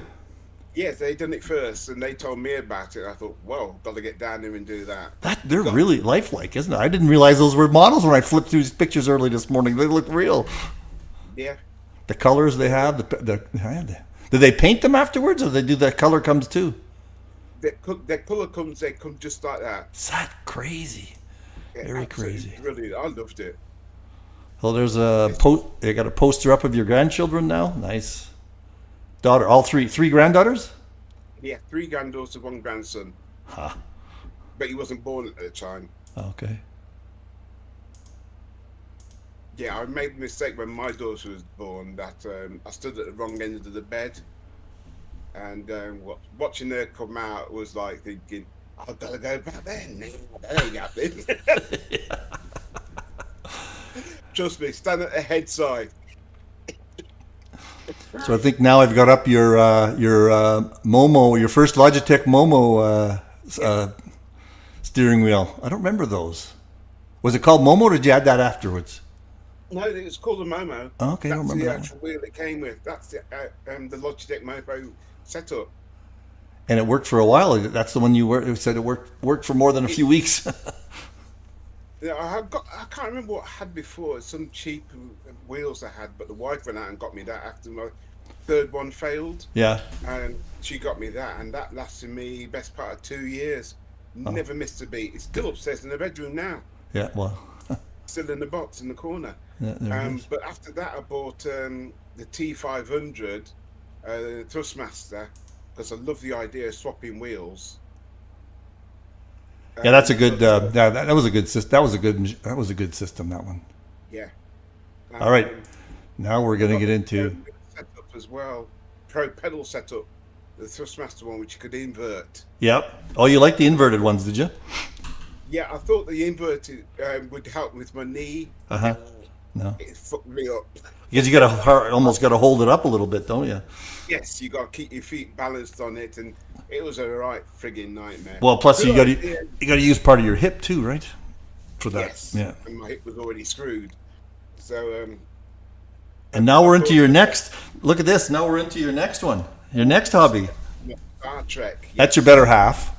yes, they done it first, and they told me about it. I thought, well, got to get down there and do that. They're Got really lifelike, isn't it? I didn't realize those were models when I flipped through these pictures early this morning. They look real. Yeah. The colors they have. Did they paint them afterwards, or they do that color comes too? Their colour comes, they come just like that. Is that crazy? Yeah, Very absolutely crazy. brilliant. I loved it. Well, there's a They got a poster up of your grandchildren now. Nice. Daughter, all three granddaughters. Yeah, 3 granddaughters, 1 grandson, Huh. but he wasn't born at the time. Okay. Yeah, I made a mistake when my daughter was born that I stood at the wrong end of the bed, and watching her come out was like thinking, I've got to go back there. No, that ain't happening. Trust me, stand at the head side. So I think now I've got up your Momo, your first Logitech Momo steering wheel. I don't remember those. Was it called Momo, or did you add that afterwards? No, it's called a Momo. Oh, okay, I don't That's remember the that actual wheel it came with. That's the Logitech Momo setup. And it worked for a while. That's the one you said it worked for more than a few weeks. Yeah, I can't remember what I had before. Some cheap wheels I had, but the wife went out and got me that after my 3rd one failed. Yeah. And she got me that, and that lasted me best part of 2 years. Never missed a beat. It's still upstairs in the bedroom now, Yeah. Well. still in the box in the corner. Yeah, there it is. But after that, I bought the T500 Thrustmaster because I love the idea of swapping wheels. Yeah, that's a good. That was a good system. That was a good system. That one. Yeah. All right. Um, Now we're gonna get into. setup as well. Pro pedal setup, the Thrustmaster one, which you could invert. Yep. Oh, you like the inverted ones, did you? Yeah, I thought the inverted would help with my knee. Uh huh. No. It fucked me up. Because you almost got to hold it up a little bit, don't you? Yes, you got to keep your feet balanced on it, and it was a right frigging nightmare. Well, plus Good idea. you got to use part of your hip too, right? For that. Yes. Yeah. And my hip was already screwed. So And now we're into your next. Look at this. Now we're into your next one. Your next hobby. Star Trek. That's your better half.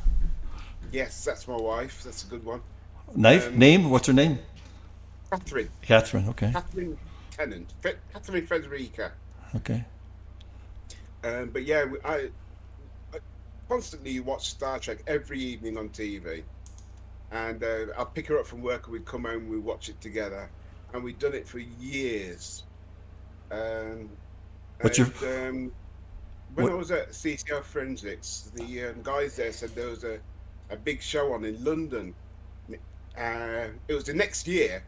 Yes, that's my wife. That's a good one. Name? What's her name? Catherine. Catherine. Okay. Catherine Tennant. Catherine Frederica. Okay. But yeah, I constantly watch Star Trek every evening on TV. And I'll pick her up from work and we'd come home and we'd watch it together. And we'd done it for years. What's your- When I was at CCR Forensics, the guys there said there was a big show on in London. It was the next year.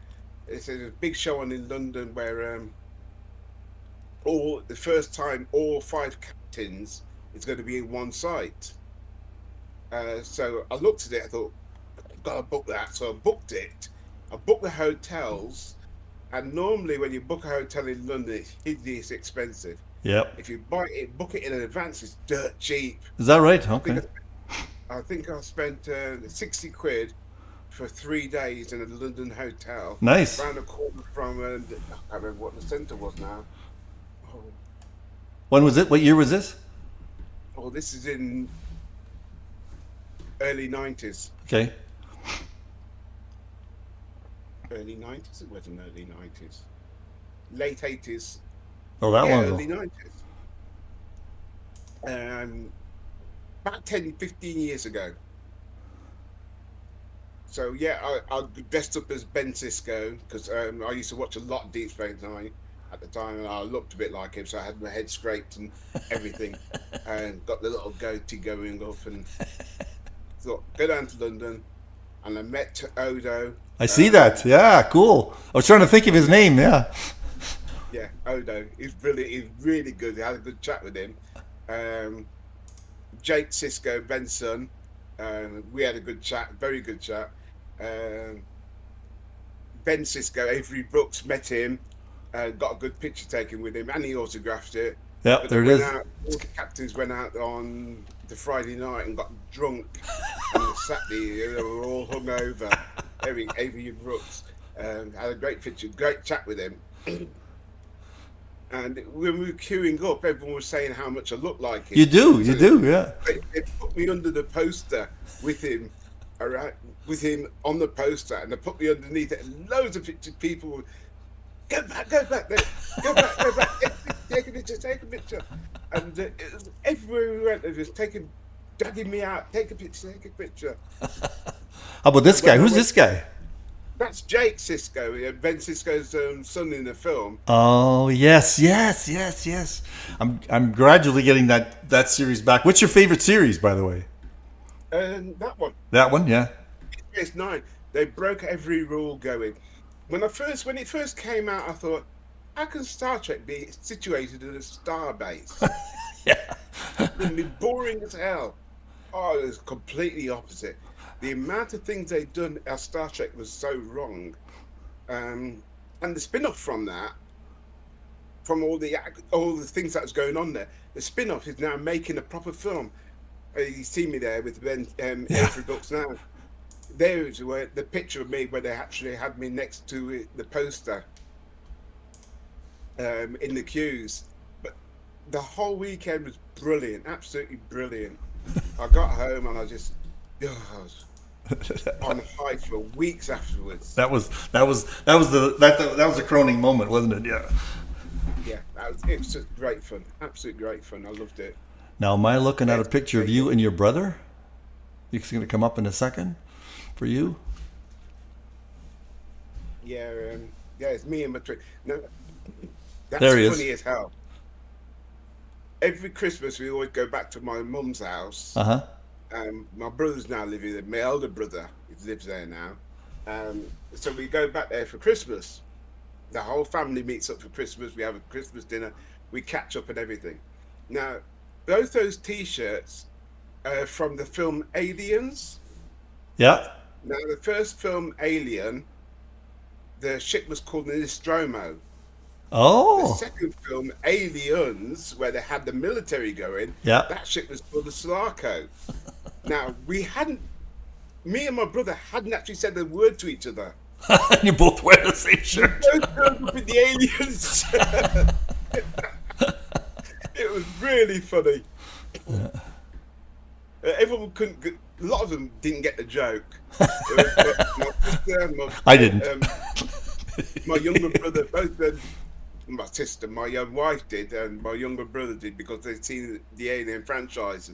They said there's a big show on in London where the first time all 5 captains is going to be in one site. So I looked at it. I thought, I've got to book that. So I booked it. I booked the hotels. And normally, when you book a hotel in London, it's hideous expensive. Yep. If you book it in advance, it's dirt cheap. Is that right? Okay. I think I spent 60 quid for 3 days in a London hotel. Nice. Round the corner from, I can't remember what the centre was now. When was it? What year was this? Oh, this is in early 90s. Okay. Early 90s? It wasn't early 90s. Late 80s. Oh, that Yeah, long early ago. 90s. About 10, 15 years ago. So yeah, I dressed up as Ben Sisko because I used to watch a lot of Deep Space Nine at the time, and I looked a bit like him, so I had my head scraped and everything, and got the little goatee going up, and thought go down to London, and I met Odo. I see that. Yeah, cool. I was trying to think of his name. Yeah. Yeah, Odo. He's brilliant. He's really good. I had a good chat with him. Jake Sisko, Ben's son. We had a good chat, very good chat. Ben Sisko, Avery Brooks met him, got a good picture taken with him, and he autographed it. Yep, But they there it went is. out. All the captains went out on the Friday night and got drunk, and the Saturday they were all hungover. Avery Brooks had a great chat with him. And when we were queuing up, everyone was saying how much I looked like him. You So do, yeah. they put me under the poster with him, all right, with him on the poster, and they put me underneath it. And loads of pictures, people would go back there, go back, take a picture, take a picture. And it was, everywhere we went, they was dragging me out, take a picture, take a picture. How about this And guy? when I Who's went, this guy? that's Jake Sisko, Ben Sisko's son in the film. Oh yes, yes, yes, yes. I'm gradually getting that series back. What's your favorite series, by the way? And that one. That one, yeah. It's nine. They broke every rule going. When it first came out, I thought, how can Star Trek be situated in a star base? Yeah. It's gonna be boring as hell. Oh, it was completely opposite. The amount of things they'd done as Star Trek was so wrong. And the spin-off from that, from all the things that was going on there, the spin-off is now making a proper film. You see me there with Ben Avery Brooks now. There's where the picture of me where they actually had me next to the poster in the queues. But the whole weekend was brilliant, absolutely brilliant. I got home and I was on high for weeks afterwards. That was the crowning moment, wasn't it? Yeah. Yeah, it was just great fun, absolute great fun. I loved it. Now, am I looking at a It's picture of great. you and your brother? It's going to come up in a second for you. Yeah, it's me and my twin. No, that's There he is. funny as hell. Every Christmas we always go back to my mum's house. Uh huh. My brother's now living there. My elder brother lives there now. So we go back there for Christmas. The whole family meets up for Christmas. We have a Christmas dinner. We catch up and everything. Now, both those T-shirts are from the film Aliens. Yeah. Now, the first film, Alien, the ship was called the Nostromo. The Oh. second film, Aliens, where they had the military going, Yeah. that ship was called the Sulaco. Now, me and my brother hadn't actually said a word to each other. You both wear the same We shirt. both turned up in the Aliens. It was really funny. Everyone a lot of them didn't get the joke. But my sister, I didn't. my younger brother, both them, my sister, my young wife did, and my younger brother did because they'd seen the Alien franchise.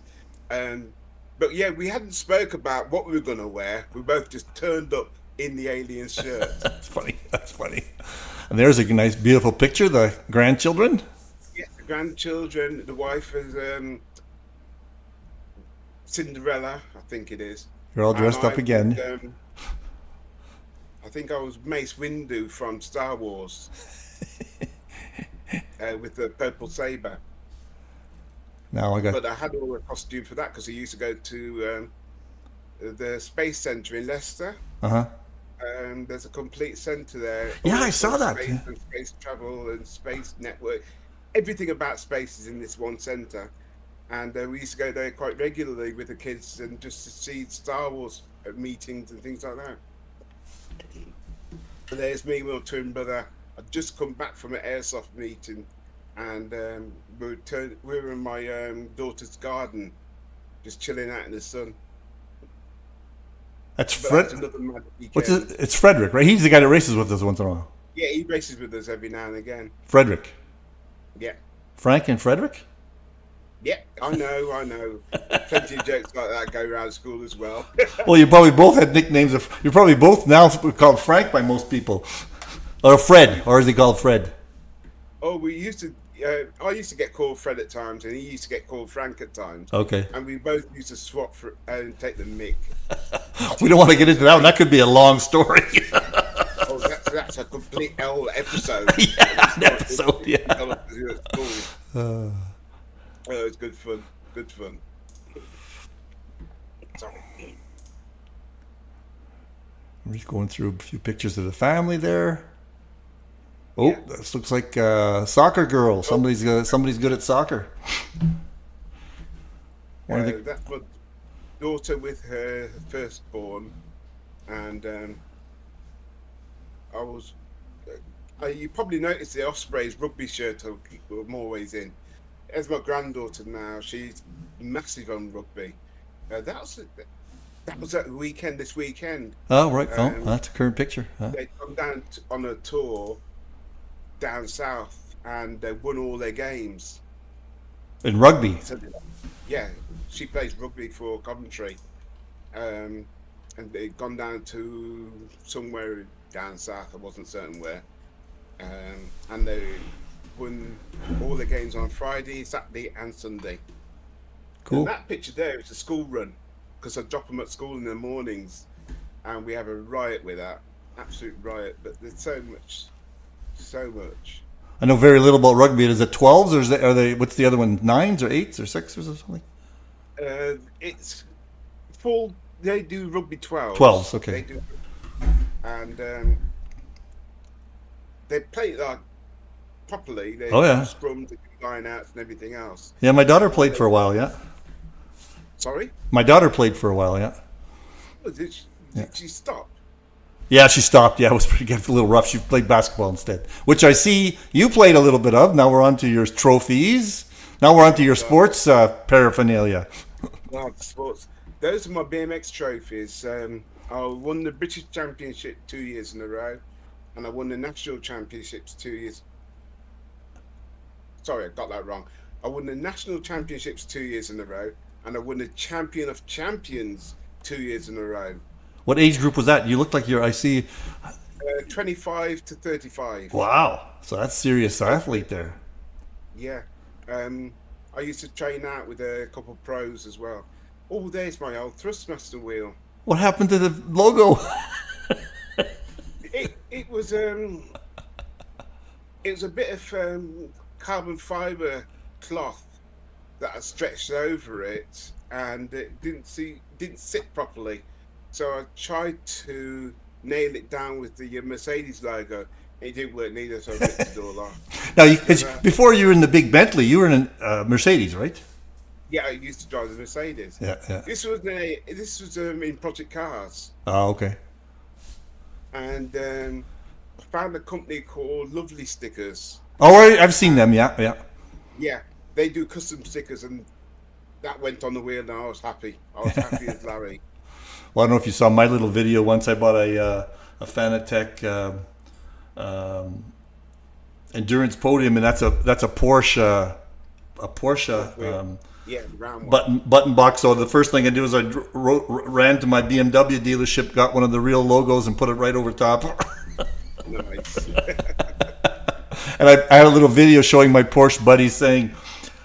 But yeah, we hadn't spoke about what we were going to wear. We both just turned up in the Alien shirt. That's funny. That's funny. And there's a nice, beautiful picture. The grandchildren. Yeah, the grandchildren. The wife is Cinderella, I think it is. You're all And dressed up I again. was, I think I was Mace Windu from Star Wars with the purple saber. Now I got. But I had all the costume for that because I used to go to the Space Centre in Leicester. Uh huh. There's a complete centre there. Yeah, all I saw that. Space and space travel and space network. Everything about space is in this one centre. And we used to go there quite regularly with the kids and just to see Star Wars meetings and things like that. And there's me with my twin brother. I'd just come back from an airsoft meeting, and we were in my daughter's garden, just chilling out in the sun. That's But Fred. that's another mad What's weekend. it? It's Frederick, right? He's the guy that races with us once in a while. Yeah, he races with us every now and again. Frederick. Yeah. Frank and Frederick. Yeah, I know. Plenty of jokes like that go around school as well. Well, you probably both had nicknames of. You're probably both now called Frank by most people, or Fred, or is he called Fred? Oh, we used to. I used to get called Fred at times, and he used to get called Frank at times. Okay. And we both used to swap and take the mick. We don't want to get into that one. That could be a long story. Oh, that's a complete L episode. Yeah, an episode. Yeah. Oh, it's good fun. Good fun. Sorry. I'm just going through a few pictures of the family there. Oh, Yeah. this looks like soccer girl. Somebody's good at soccer. One of the That's my daughter with her firstborn, and I was. You probably noticed the Ospreys rugby shirt I'm always in. As my granddaughter now, she's massive on rugby. That was at the weekend. This weekend, Oh, right. Oh, um, that's a current picture. they'd come down on a tour down south, and they won all their games. In rugby. So yeah, she plays rugby for Coventry, um, and they'd gone down to somewhere down south. I wasn't certain where, and they won all the games on Friday, Saturday, and Sunday. And Cool. that picture there is a school run because I drop them at school in the mornings, and we have a riot with that, absolute riot. But there's so much. I know very little about rugby. Is it 12s or are they? What's the other one? 9s or 8s or 6s or something? It's full. They do rugby 12s. 12s. They Okay. do, and they play it like properly. They Oh do yeah. scrums, they do line outs, and everything else. Yeah, my daughter And played for a while. Yeah. sorry, My daughter played for a while. Yeah. oh, did she, Yeah. did she stop? Yeah, she stopped. Yeah, it was pretty good, a little rough. She played basketball instead, which I see you played a little bit of. Now we're on to your trophies. Now we're on to your sports paraphernalia. Well, sports. Those are my BMX trophies. I won the British Championship 2 years in a row, and I won the National Championships 2 years. Sorry, I got that wrong. I won the National Championships 2 years in a row, and I won the Champion of Champions 2 years in a row. What age group was that? You look like you're. I see. 25 to 35. Wow. So that's serious athlete there. Yeah. I used to train out with a couple of pros as well. Oh, there's my old Thrustmaster wheel. What happened to the logo? It was a bit of carbon fiber cloth that I stretched over it, and it didn't sit properly. So I tried to nail it down with the Mercedes logo. It didn't work neither, so I ripped it all off. Now, But before you were in the big Bentley, you were in a Mercedes, right? yeah, I used to drive the Mercedes. Yeah, yeah. This was in Project Cars, Oh, okay. and I found a company called Lovely Stickers. Oh, right, I've seen them. Yeah, yeah. Yeah, they do custom stickers, and that went on the wheel, and I was happy. I was happy as Larry. Well, I don't know if you saw my little video. Once I bought a Fanatec endurance podium, and that's a Porsche Yeah, the round one. button box. So the first thing I did was I ran to my BMW dealership, got one of the real logos, and put it right over top. Nice. And I had a little video showing my Porsche buddy saying,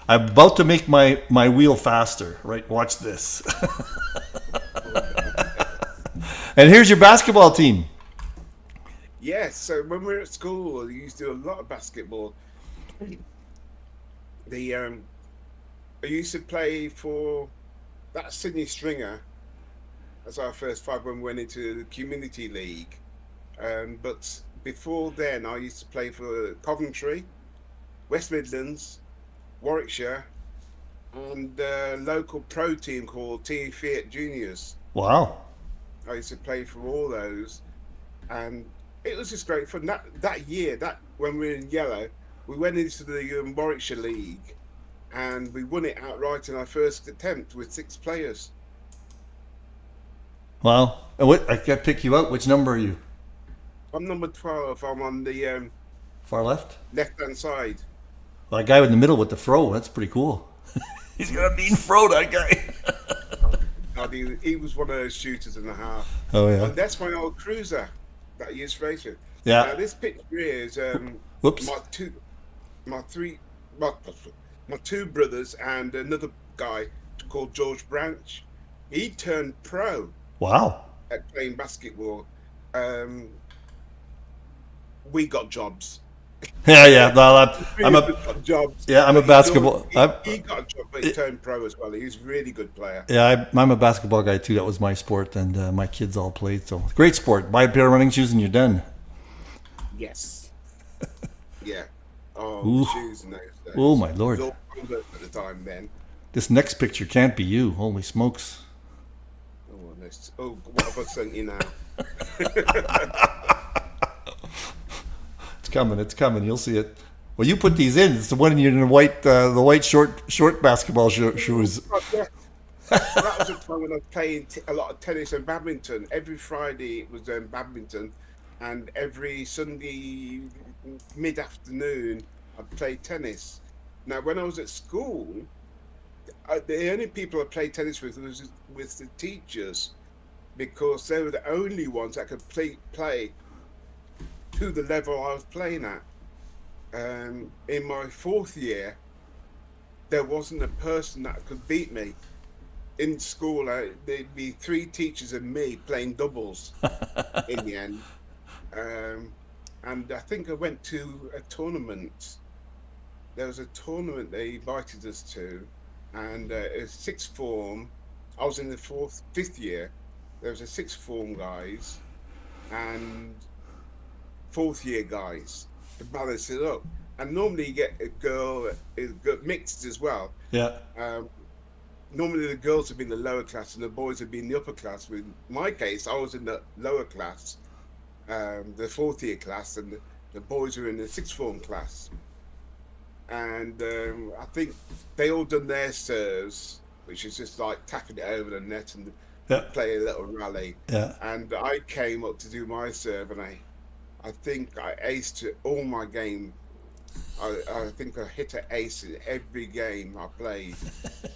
"I'm about to make my wheel faster." Right, watch this. And here's your basketball team. Yeah, so when we were at school, we used to do a lot of basketball. The I used to play for that Sydney Stringer as our first five when we went into the community league. But before then, I used to play for Coventry, West Midlands, Warwickshire, and a local pro team called Team Fiat Juniors. Wow. I used to play for all those, and it was just great fun. That year, that when we were in yellow, we went into the Warwickshire League, and we won it outright in our first attempt with 6 players. Wow. And what I got to pick you out. Which number are you? I'm number 12. I'm on the Far left? left-hand side. Well, that guy in the middle with the fro. That's pretty cool. He's got a mean fro, that guy. God, he was one of those shooters and a half. Oh yeah. And that's my old cruiser that I used to race with. Yeah. Now this picture here is Whoops. my two, my three, my two brothers and another guy called George Branch. He turned pro Wow. at playing basketball. We got jobs. Yeah, yeah. Well, I'm We a got jobs. I'm a But basketball. he got a job, but he turned pro as well. He's a really good player. Yeah, I'm a basketball guy too. That was my sport, and my kids all played. So great sport. Buy a pair of running shoes and you're done. Yes. Yeah. Oh, the Ooh, shoes in those oh days. my It was lord! all Converse at the time then. This next picture can't be you. Holy smokes! Oh, what have I sent you now? It's coming. It's coming. You'll see it. Well, you put these in. It's the one in the white short basketball shoes. Oh, yeah. Well, that was a time when I was playing a lot of tennis and badminton. Every Friday it was badminton, and every Sunday mid-afternoon I'd play tennis. Now, when I was at school, the only people I played tennis with was with the teachers because they were the only ones that could play to the level I was playing at. In my fourth year, there wasn't a person that could beat me. In school, there'd be three teachers and me playing doubles in the end. And I think I went to a tournament. There was a tournament they invited us to, and it was sixth form. I was in the fifth year. There was a sixth form guys and fourth year guys to balance it up. And normally you get a girl that is mixed as well. Yeah. Normally the girls would be in the lower class and the boys would be in the upper class. In my case, I was in the lower class, the fourth year class, and the boys were in the sixth form class. And I think they all done their serves, which is just like tapping it over the net and Yeah. play a little rally. Yeah. And I came up to do my serve, and I think I aced it all my game. I think I hit an ace in every game I played.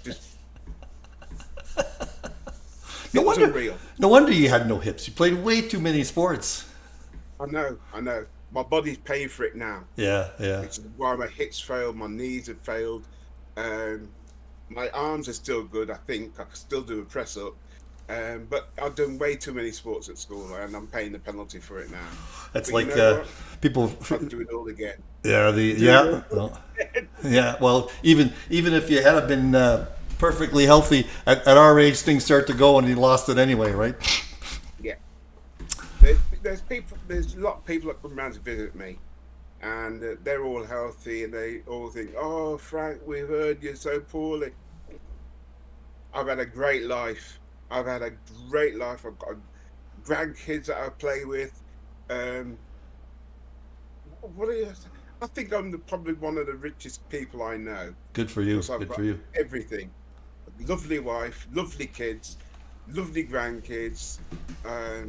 Just No it was wonder. unreal. No wonder you had no hips. You played way too many sports. I know. My body's paying for it now. Yeah. Yeah. It's why my hips failed, my knees have failed. My arms are still good. I think I can still do a press up. But I've done way too many sports at school, and I'm paying the penalty for it now. That's But like you know what? people. I'll do it all again. Yeah. Well, yeah. Well, even if you had been perfectly healthy at our age, things start to go, and you lost it anyway, right? Yeah. There's a lot of people that come around to visit me, and they're all healthy, and they all think, "Oh, Frank, we've heard you're so poorly." I've had a great life. I've got grandkids that I play with. What do you? I think I'm probably one of the richest people I know Good for you. because I've Good got for you. everything. Lovely wife, lovely kids, lovely grandkids. I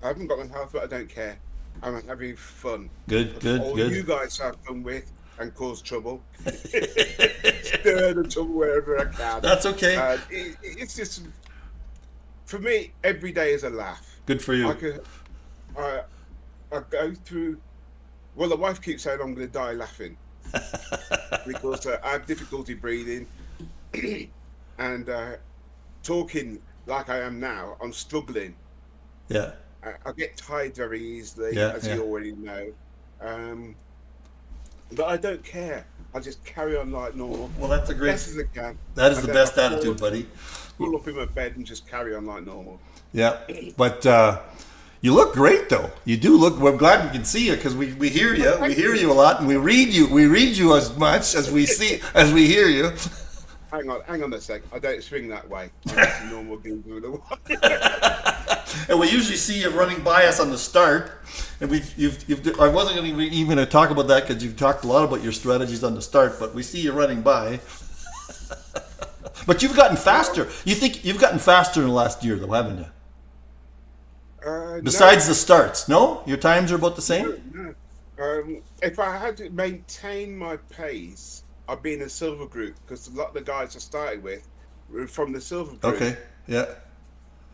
haven't got my health, but I don't care. I'm having fun. Good. All you guys have fun with and cause trouble. Stir the trouble wherever I can. That's okay. It's just, for me, every day is a laugh. Good for I you. could, I go through. Well, the wife keeps saying I'm going to die laughing because I have difficulty breathing and talking like I am now. I'm struggling. Yeah. I get tired very easily, Yeah, as yeah. you already know. But I don't care. I just carry on like normal. Well, that's a great. Best as I can. That is And the then best I fall- attitude, buddy. Pull up in my bed and just carry on like normal. Yeah, but you look great, though. You do look. We're glad we can see you because we hear you. We hear you a lot, and we read you. We read you as much as we see as we hear you. Hang on a sec. I don't swing that way. I'm just a normal dude with a And we usually see you running by us on the start. And I wasn't going to even talk about that because you've talked a lot about your strategies on the start. But we see you running by. But you've gotten faster. You think you've gotten faster in the last year, though, haven't you? Besides the starts, no? Your times are about the same? No. If I had to maintain my pace, I'd be in a silver group because a lot of the guys I started with were from the silver group. Okay, yeah.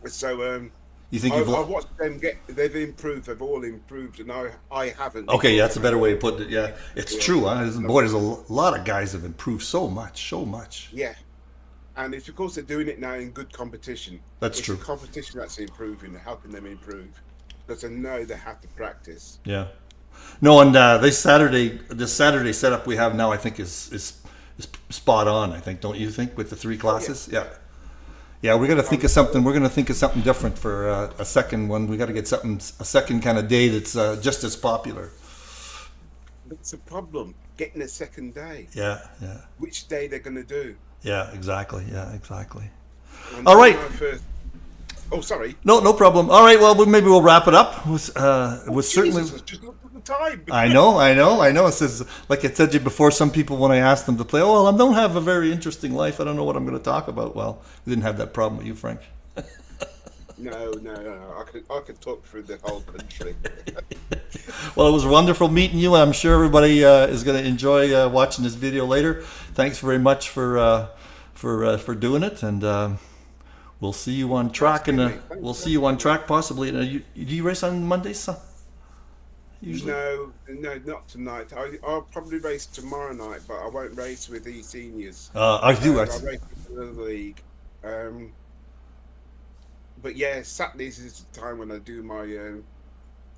So You think I've you've watched them they've improved, they've all improved, and I haven't. Okay, yeah, that's a better way to put it. Yeah, it's Yeah. true. Huh? Boy, there's a lot of guys have improved so much. Yeah. And it's because they're doing it now in good competition. That's it's true. The competition that's improving, helping them improve. Because they know they have to practice. Yeah. No, and this Saturday setup we have now, I think is spot on. I think, don't you think, with the three classes? Yeah. Yeah, we're gonna think of something. We're gonna think of something different for a second one. We got to get a second kind of day that's just as popular. That's the problem. Getting a second day. Yeah, yeah, Which day they're going to do? yeah. Exactly. Yeah, exactly. And All when right. I first, oh sorry, No, no problem. All right. Well, maybe we'll wrap it up. It was certainly. Jesus, I just looked at the time. I know, I know, I know. It says, like I said to you before, some people, when I asked them to play, oh, well, I don't have a very interesting life. I don't know what I'm going to talk about. Well, we didn't have that problem with you, Frank. No. I could talk through the whole country. Well, it was wonderful meeting you. I'm sure everybody is going to enjoy watching this video later. Thanks very much for doing it, and we'll see you on track. And we'll see you on track possibly. Do you race on Mondays? Usually. No, not tonight. I'll probably race tomorrow night, but I won't race with eSeniors. I do. I'll race with the league. But yeah, Saturdays is the time when I do my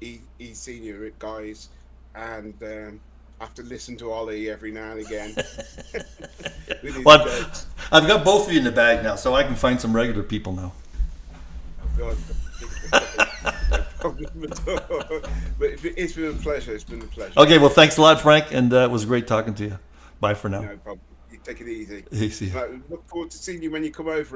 eSenior guys, and I have to listen to Ollie every now and again. With his Well, jokes. I've got both of you in the bag now, so I can find some regular people now. Oh God. No problem at all. But it's been a pleasure. It's been a pleasure. Okay, well, thanks a lot, Frank, and it was great talking to you. Bye for now. No problem. You take it easy. Easy. Look forward to seeing you when you come over.